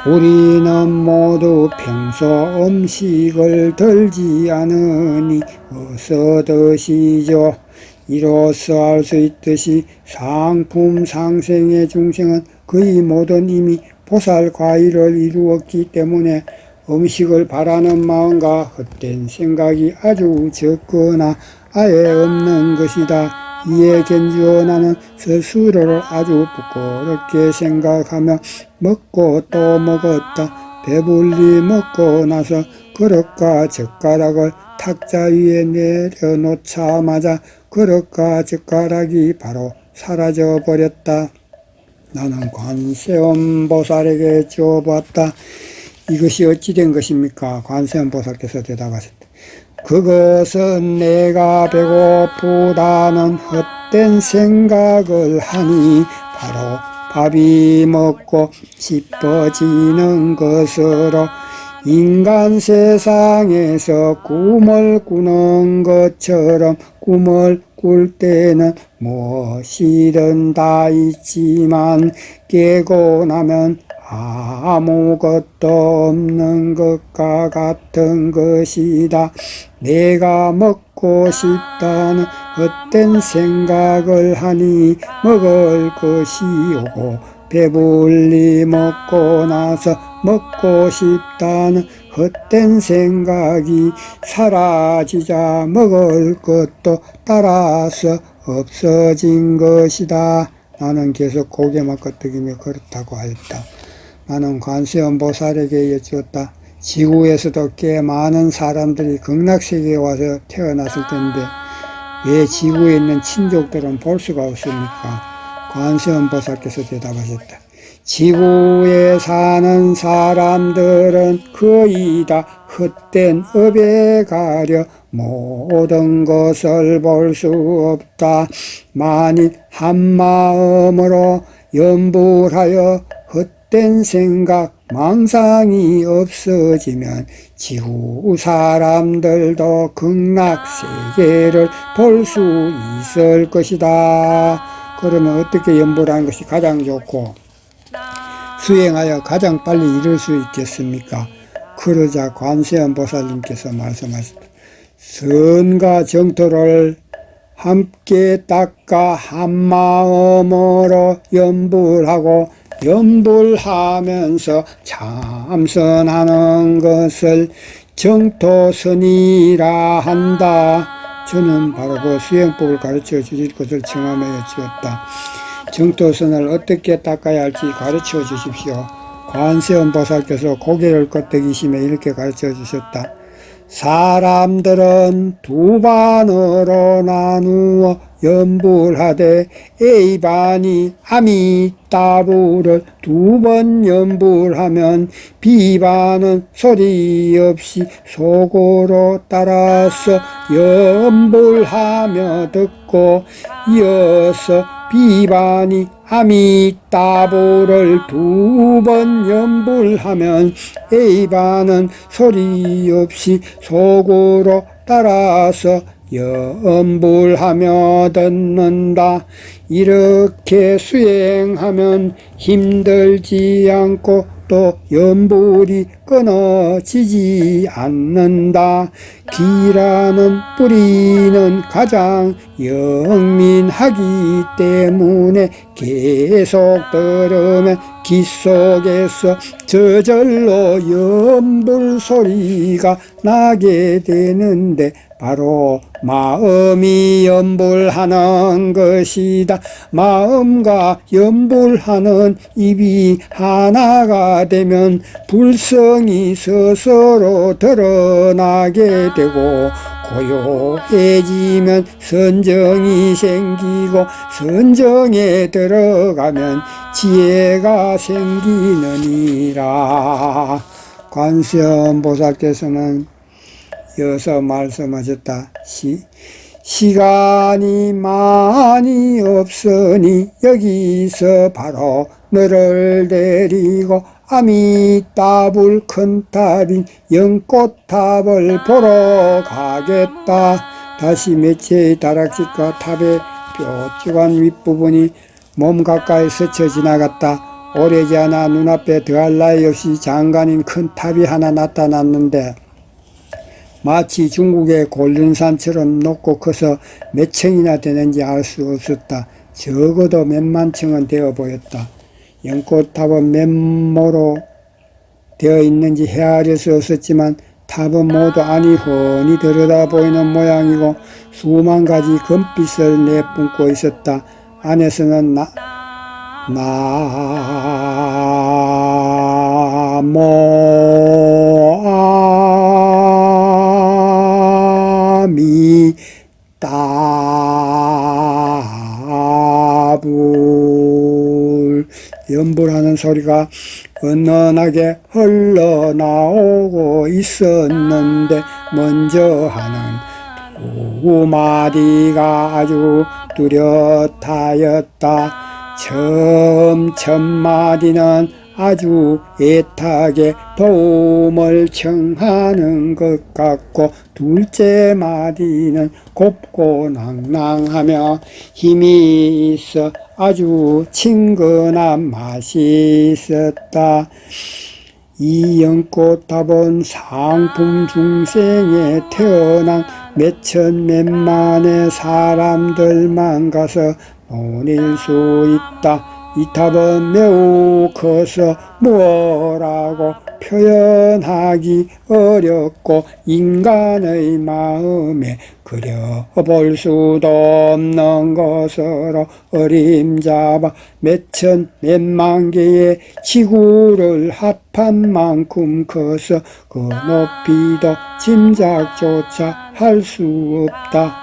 우리는 모두 평소 음식을 덜지 않으니 어서 드시죠. 이로써 알 수 있듯이 상품 상생의 중생은 거의 모든 이미 보살 과일을 이루었기 때문에 음식을 바라는 마음과 헛된 생각이 아주 적거나 아예 없는 것이다. 이에 견주어 나는 스스로를 아주 부끄럽게 생각하며 먹고 또 먹었다. 배불리 먹고 나서 그릇과 젓가락을 탁자 위에 내려놓자마자 그릇과 젓가락이 바로 사라져 버렸다. 나는 관세음보살에게 여쭈어보았다. 이것이 어찌 된 것입니까? 관세음보살께서 대답하셨다. 그것은 내가 배고프다는 헛된 생각을 하니 바로 밥이 먹고 싶어지는 것으로 인간 세상에서 꿈을 꾸는 것처럼 꿈을 꿀 때는 무엇이든 다 있지만 깨고 나면 아무것도 없는 것과 같은 것이다. 내가 먹고 싶다는 헛된 생각을 하니 먹을 것이 오고 배불리 먹고 나서 먹고 싶다는 헛된 생각이 사라지자 먹을 것도 따라서 없어진 것이다. 나는 계속 고개만 끄덕이며 그렇다고 하였다. 나는 관세음보살에게 여쭈었다. 지구에서도 꽤 많은 사람들이 극락세계에 와서 태어났을 텐데 왜 지구에 있는 친족들은 볼 수가 없습니까? 관세음보살께서 대답하셨다. 지구에 사는 사람들은 거의 다 헛된 업에 가려 모든 것을 볼 수 없다. 만일 한마음으로 염불하여 헛된 생각, 망상이 없어지면 지구 사람들도 극락세계를 볼 수 있을 것이다. 그러면 어떻게 염불하는 것이 가장 좋고 수행하여 가장 빨리 이룰 수 있겠습니까? 그러자 관세음보살님께서 말씀하셨다. 선과 정토를 함께 닦아 한마음으로 염불하고 염불하면서 참선하는 것을 정토선이라 한다. 저는 바로 그 수행법을 가르쳐 주실 것을 청하며 여쭈었다. 정토선을 어떻게 닦아야 할지 가르쳐 주십시오. 관세음보살께서 고개를 끄덕이시며 이렇게 가르쳐 주셨다. 사람들은 두 반으로 나누어 염불하되 A반이 아미따불을 두 번 염불하면 B반은 소리 없이 속으로 따라서 염불하며 듣고 이어서 B반이 아미따불을 두 번 염불하면 A반은 소리 없이 속으로 따라서 염불하며 듣는다. 이렇게 수행하면 힘들지 않고 또 염불이 끊어지지 않는다. 기라는 뿌리는 가장 영민하기 때문에 계속 들으면 귀 속에서 저절로 염불 소리가 나게 되는데 바로 마음이 염불하는 것이다. 마음과 염불하는 입이 하나가 되면 불성이 스스로 드러나게 되고 고요해지면 선정이 생기고 선정에 들어가면 지혜가 생기느니라. 관세음보살께서는 이어서 말씀하셨다. 시간이 많이 없으니 여기서 바로 너를 데리고 아미따불 큰 탑인 연꽃탑을 보러 가겠다. 다시 매체의 다락집과 탑의 뾰족한 윗부분이 몸 가까이 스쳐 지나갔다. 오래지 않아 눈앞에 더할 나위 없이 장관인 큰 탑이 하나 나타났는데 마치 중국의 골륜산처럼 높고 커서 몇 층이나 되는지 알 수 없었다. 적어도 몇만 층은 되어 보였다. 연꽃탑은 맨모로 되어 있는지 헤아릴 수 없었지만 탑은 모두 안이 훤히 들여다 보이는 모양이고 수만 가지 금빛을 내뿜고 있었다. 안에서는 아미따불 염불하는 소리가 은은하게 흘러나오고 있었는데 먼저 하는 두 마디가 아주 뚜렷하였다. 처음 첫 마디는 아주 애타게 도움을 청하는 것 같고 둘째 마디는 곱고 낭낭하며 힘이 있어 아주 친근한 맛이 있었다. 이 연꽃탑은 상품 중생에 태어난 몇천 몇만의 사람들만 가서 보낼 수 있다. 이 탑은 매우 커서 뭐라고 표현하기 어렵고 인간의 마음에 그려볼 수도 없는 것으로 어림잡아 몇천 몇만 개의 지구를 합한 만큼 커서 그 높이도 짐작조차 할 수 없다.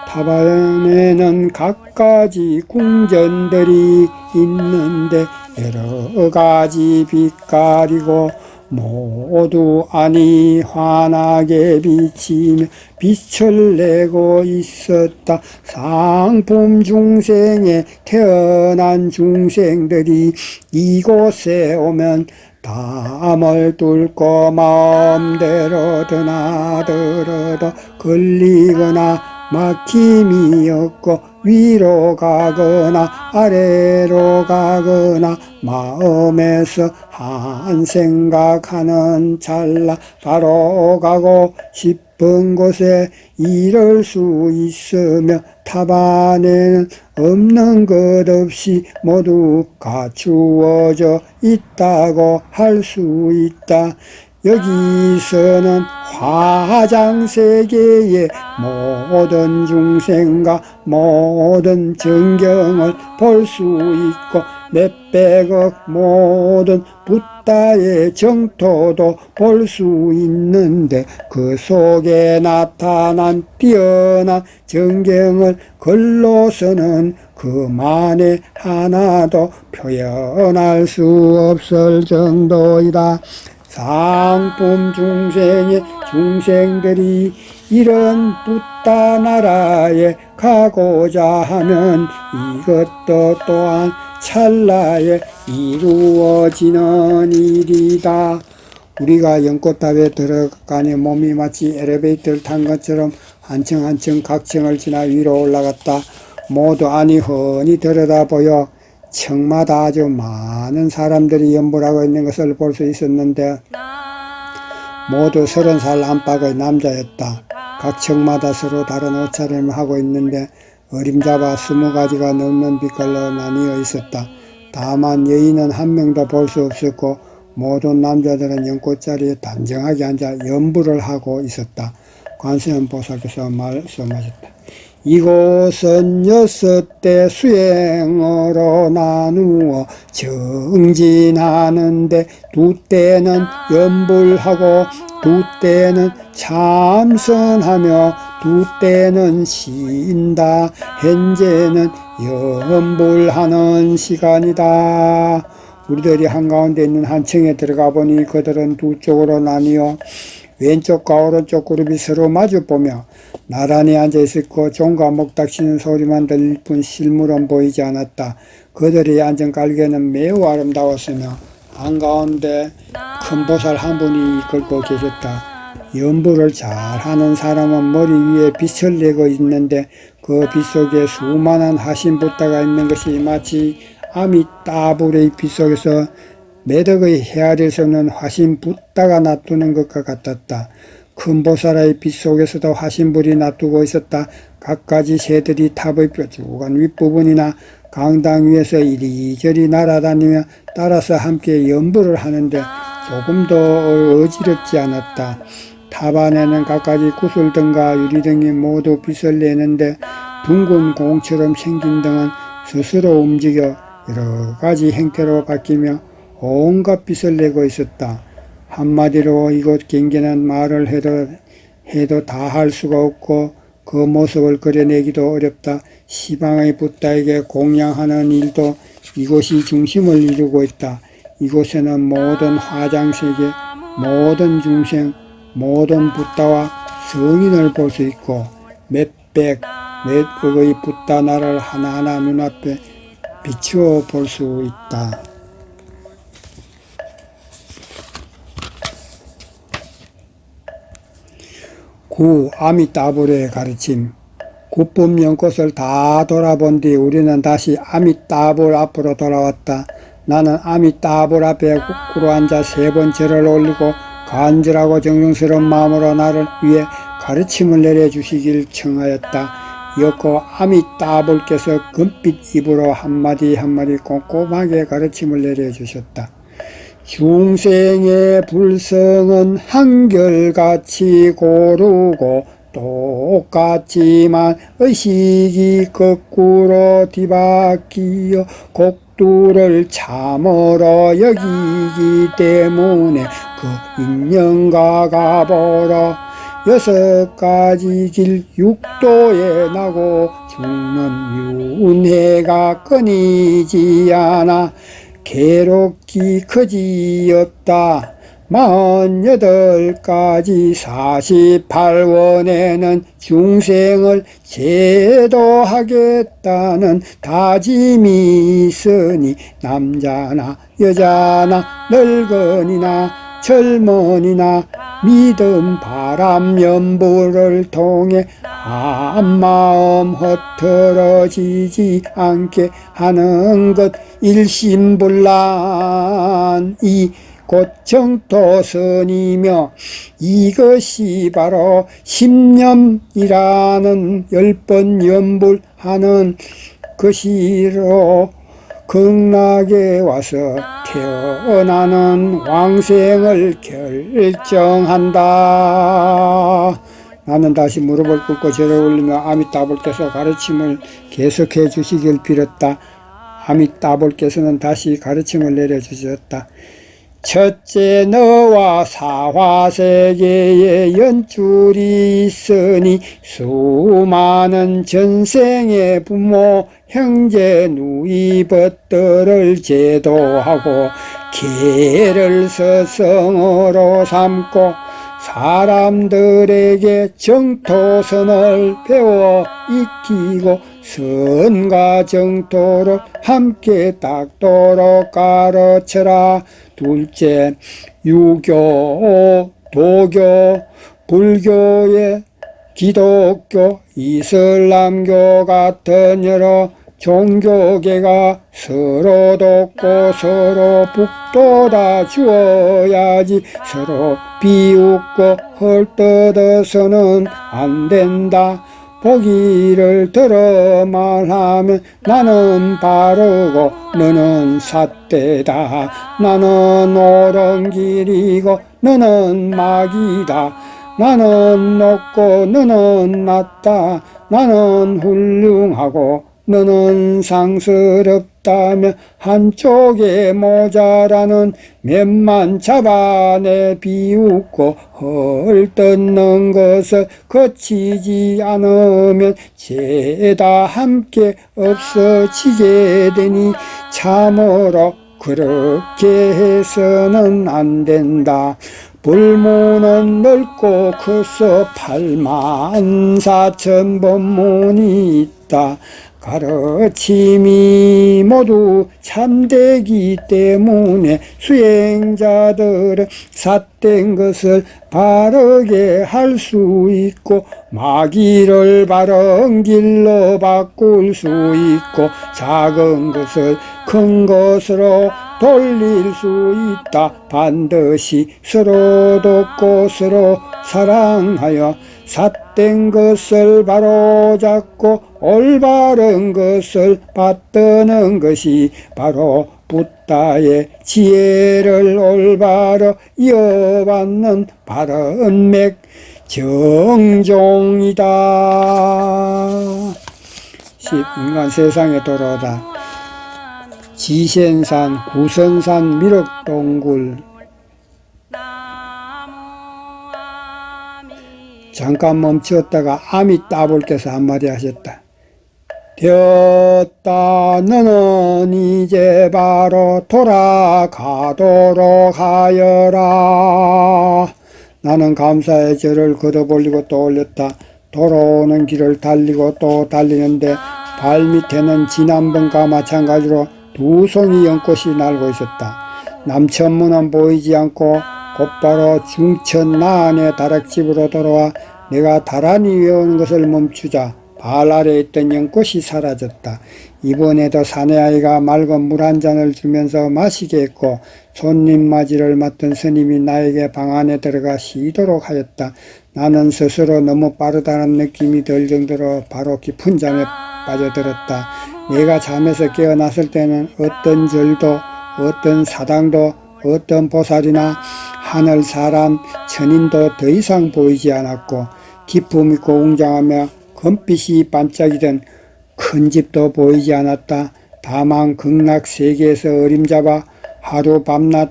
탑 안에는 갖가지 궁전들이 있는데 여러 가지 빛깔이고 모두 아니 환하게 비치며 빛을 내고 있었다. 상품 중생에 태어난 중생들이 이곳에 오면 담을 뚫고 마음대로 드나들어도 걸리거나 막힘이 없고 위로 가거나 아래로 가거나 마음에서 한 생각하는 찰나 바로 가고 싶은 곳에 이를 수 있으며 탑 안에는 없는 것 없이 모두 갖추어져 있다고 할 수 있다. 여기서는 화장세계의 모든 중생과 모든 전경을 볼 수 있고 몇백억 모든 붓다의 정토도 볼 수 있는데 그 속에 나타난 뛰어난 전경을 글로서는 그만에 하나도 표현할 수 없을 정도이다. 상품 중생의 중생들이 이런 붓다 나라에 가고자 하면 이것도 또한 찰나에 이루어지는 일이다. 우리가 연꽃탑에 들어가니 몸이 마치 엘리베이터를 탄 것처럼 한층 한층 각층을 지나 위로 올라갔다. 모두 아니 훤히 들여다보여 층마다 아주 많은 사람들이 연불하고 있는 것을 볼 수 있었는데 모두 30살 안팎의 남자였다. 각 층마다 서로 다른 옷차림을 하고 있는데 어림잡아 20가지가 넘는 빛깔로 나뉘어 있었다. 다만 여인은 한 명도 볼 수 없었고 모든 남자들은 연꽃자리에 단정하게 앉아 연불을 하고 있었다. 관세음 보살께서 말씀하셨다. 이곳은 6대 수행으로 나누어 정진하는데 2대는 연불하고 2대는 참선하며 2대는 쉰다. 현재는 연불하는 시간이다. 우리들이 한가운데 있는 한 층에 들어가 보니 그들은 2쪽으로 나뉘어 왼쪽과 오른쪽 그룹이 서로 마주보며 나란히 앉아있었고 종과 목닥치는 소리만 들릴 뿐 실물은 보이지 않았다. 그들이 앉은 깔개는 매우 아름다웠으며 한가운데 큰 보살 한 분이 걷고 계셨다. 연불을 잘하는 사람은 머리 위에 빛을 내고 있는데 그 빛 속에 수많은 하신 붓다가 있는 것이 마치 아미따불의 빛 속에서 매덕의 헤아릴 수 없는 화신 붓다가 놔두는 것과 같았다. 큰 보살의 빛 속에서도 화신불이 놔두고 있었다. 갖가지 새들이 탑의 뾰족한 윗부분이나 강당 위에서 이리저리 날아다니며 따라서 함께 연불을 하는데 조금도 어지럽지 않았다. 탑 안에는 갖가지 구슬등과 유리등이 모두 빛을 내는데 둥근 공처럼 생긴 등은 스스로 움직여 여러 가지 형태로 바뀌며 온갖 빛을 내고 있었다. 한마디로 이곳 경계는 말을 해도 다 할 수가 없고 그 모습을 그려내기도 어렵다. 시방의 붓다에게 공양하는 일도 이곳이 중심을 이루고 있다. 이곳에는 모든 화장세계, 모든 중생, 모든 붓다와 성인을 볼 수 있고 몇백, 몇억의 붓다 나라를 하나하나 눈앞에 비추어 볼 수 있다. 구 아미따불의 가르침. 구품 연꽃을 다 돌아본 뒤 우리는 다시 아미따불 앞으로 돌아왔다. 나는 아미따불 앞에 거꾸로 앉아 3번 절을 올리고 간절하고 정성스러운 마음으로 나를 위해 가르침을 내려주시길 청하였다. 엮고 아미따불께서 금빛 입으로 한마디 한마디 꼼꼼하게 가르침을 내려주셨다. 중생의 불성은 한결같이 고르고 똑같지만 의식이 거꾸로 뒤바뀌어 곡두를 참으로 여기기 때문에 그 인연과 가보러 6가지 길 육도에 나고 죽는 윤회가 끊이지 않아 괴롭기 그지없다. 48가지 48원에는 중생을 제도하겠다는 다짐이 있으니 남자나 여자나 늙은이나 젊은이나 믿음 바람 연부를 통해 한마음 흐트러지지 않게 하는 것 일심불란이 곧 정토선이며 이것이 바로 십념이라는 10번 연불하는 것이로 극락에 와서 태어나는 왕생을 결정한다. 나는 다시 무릎을 꿇고 절에 올리며 아미따불께서 가르침을 계속해 주시길 빌었다. 아미따불께서는 다시 가르침을 내려주셨다. 첫째, 너와 사화세계에 연줄이 있으니 수많은 전생의 부모, 형제, 누이벗들을 제도하고 계를 서성으로 삼고 사람들에게 정토선을 배워 익히고 선과 정토를 함께 닦도록 가르쳐라. 둘째, 유교, 도교, 불교의 기독교, 이슬람교 같은 여러 종교계가 서로 돕고 서로 북돋아 주어야지 서로 비웃고 헐뜯어서는 안 된다. 보기를 들어 말하면 나는 바르고 너는 삿대다. 나는 옳은 길이고 너는 막이다. 나는 높고 너는 낮다. 나는 훌륭하고 너는 상스럽다며 한쪽에 모자라는 면만 잡아내 비웃고 헐뜯는 것을 거치지 않으면 죄다 함께 없어지게 되니 참으로 그렇게 해서는 안 된다. 불문은 넓고 커서 84,000법문이 있다. 가르침이 모두 참되기 때문에 수행자들은 삿된 것을 바르게 할 수 있고 마귀를 바른 길로 바꿀 수 있고 작은 것을 큰 것으로 돌릴 수 있다. 반드시 서로 돕고 서로 사랑하여 삿된 것을 바로잡고 올바른 것을 받드는 것이 바로 붓다의 지혜를 올바로 이어받는 바른 맥 정종이다. 10. 인간 세상에 돌아오다. 지센산, 구선산, 미륵동굴. 잠깐 멈추었다가 아미따불께서 한마디 하셨다. 되었다. 너는 이제 바로 돌아가도록 하여라. 나는 감사의 절을 걷어올리고 또 올렸다. 돌아오는 길을 달리고 또 달리는데 발밑에는 지난번과 마찬가지로 2송이 연꽃이 날고 있었다. 남천문은 보이지 않고 곧바로 중천 나안의 다락집으로 돌아와 내가 다란히 외우는 것을 멈추자 발 아래에 있던 연꽃이 사라졌다. 이번에도 사내아이가 맑은 물 한 잔을 주면서 마시게 했고 손님 맞이를 맡은 스님이 나에게 방 안에 들어가 쉬도록 하였다. 나는 스스로 너무 빠르다는 느낌이 들 정도로 바로 깊은 잠에 빠져들었다. 내가 잠에서 깨어났을 때는 어떤 절도, 어떤 사당도, 어떤 보살이나 하늘 사람, 천인도 더 이상 보이지 않았고 기품 있고 웅장하며 금빛이 반짝이던 큰 집도 보이지 않았다. 다만 극락 세계에서 어림잡아 하루 밤낮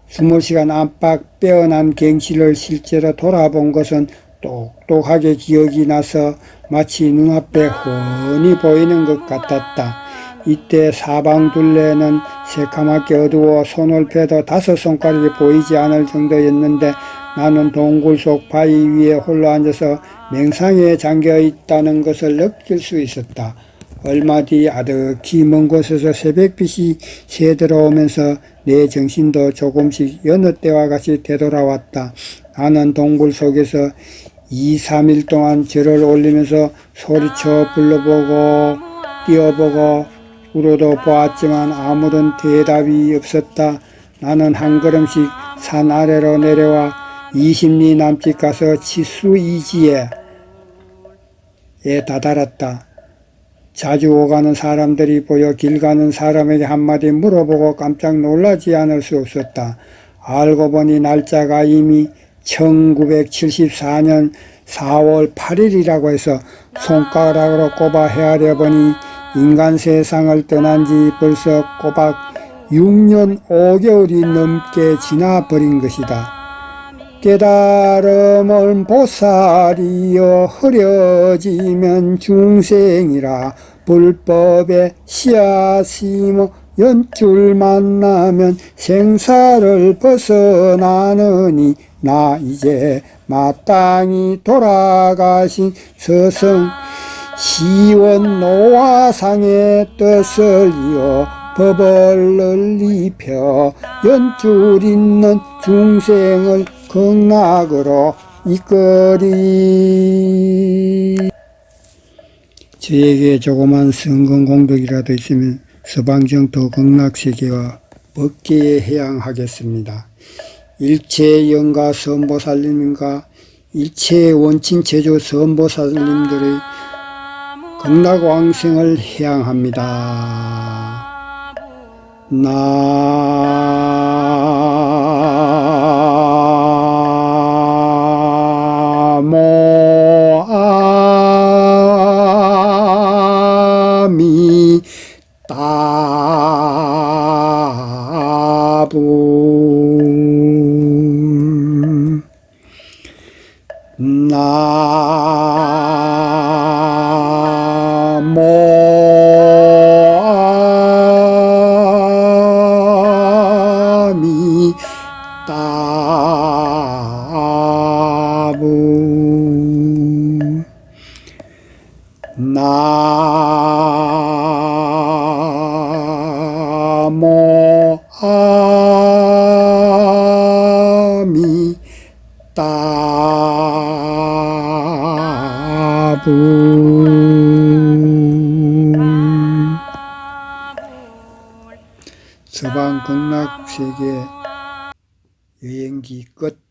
20시간 안팎 빼어난 경치를 실제로 돌아본 것은 똑똑하게 기억이 나서 마치 눈앞에 훤히 보이는 것 같았다. 이때 사방 둘레는 새카맣게 어두워 손을 펴도 5손가락이 보이지 않을 정도였는데 나는 동굴 속 바위 위에 홀로 앉아서 맹상에 잠겨 있다는 것을 느낄 수 있었다. 얼마 뒤 아득히 먼 곳에서 새벽빛이 새들어오면서 내 정신도 조금씩 여느 때와 같이 되돌아왔다. 나는 동굴 속에서 2, 3일 동안 절을 올리면서 소리쳐 불러보고 뛰어보고 울어도 보았지만 아무런 대답이 없었다. 나는 한 걸음씩 산 아래로 내려와 20리 남짓 가서 치수이지에 다다랐다. 자주 오가는 사람들이 보여 길 가는 사람에게 한마디 물어보고 깜짝 놀라지 않을 수 없었다. 알고 보니 날짜가 이미 1974년 4월 8일이라고 해서 손가락으로 꼽아 헤아려 보니 인간 세상을 떠난 지 벌써 꼬박 6년 5개월이 넘게 지나버린 것이다. 깨달음은 보살이여 흐려지면 중생이라 불법의 씨앗이며 연줄 만나면 생사를 벗어나느니 나 이제 마땅히 돌아가신 서성 시원 노화상의 뜻을 이어 법을 입혀 연줄 있는 중생을 극락으로 이끌이. 저에게 조그만 성공공덕이라도 있으면 서방정토 극락세계와 법계에 해양하겠습니다. 일체 영가 선보살님과 일체 원친 제조 선보살님들의 극락왕생을 해양합니다. 나모 아미타불 나모 아미타불 나모 아미타불. 서방 극락세계 여행기 끝.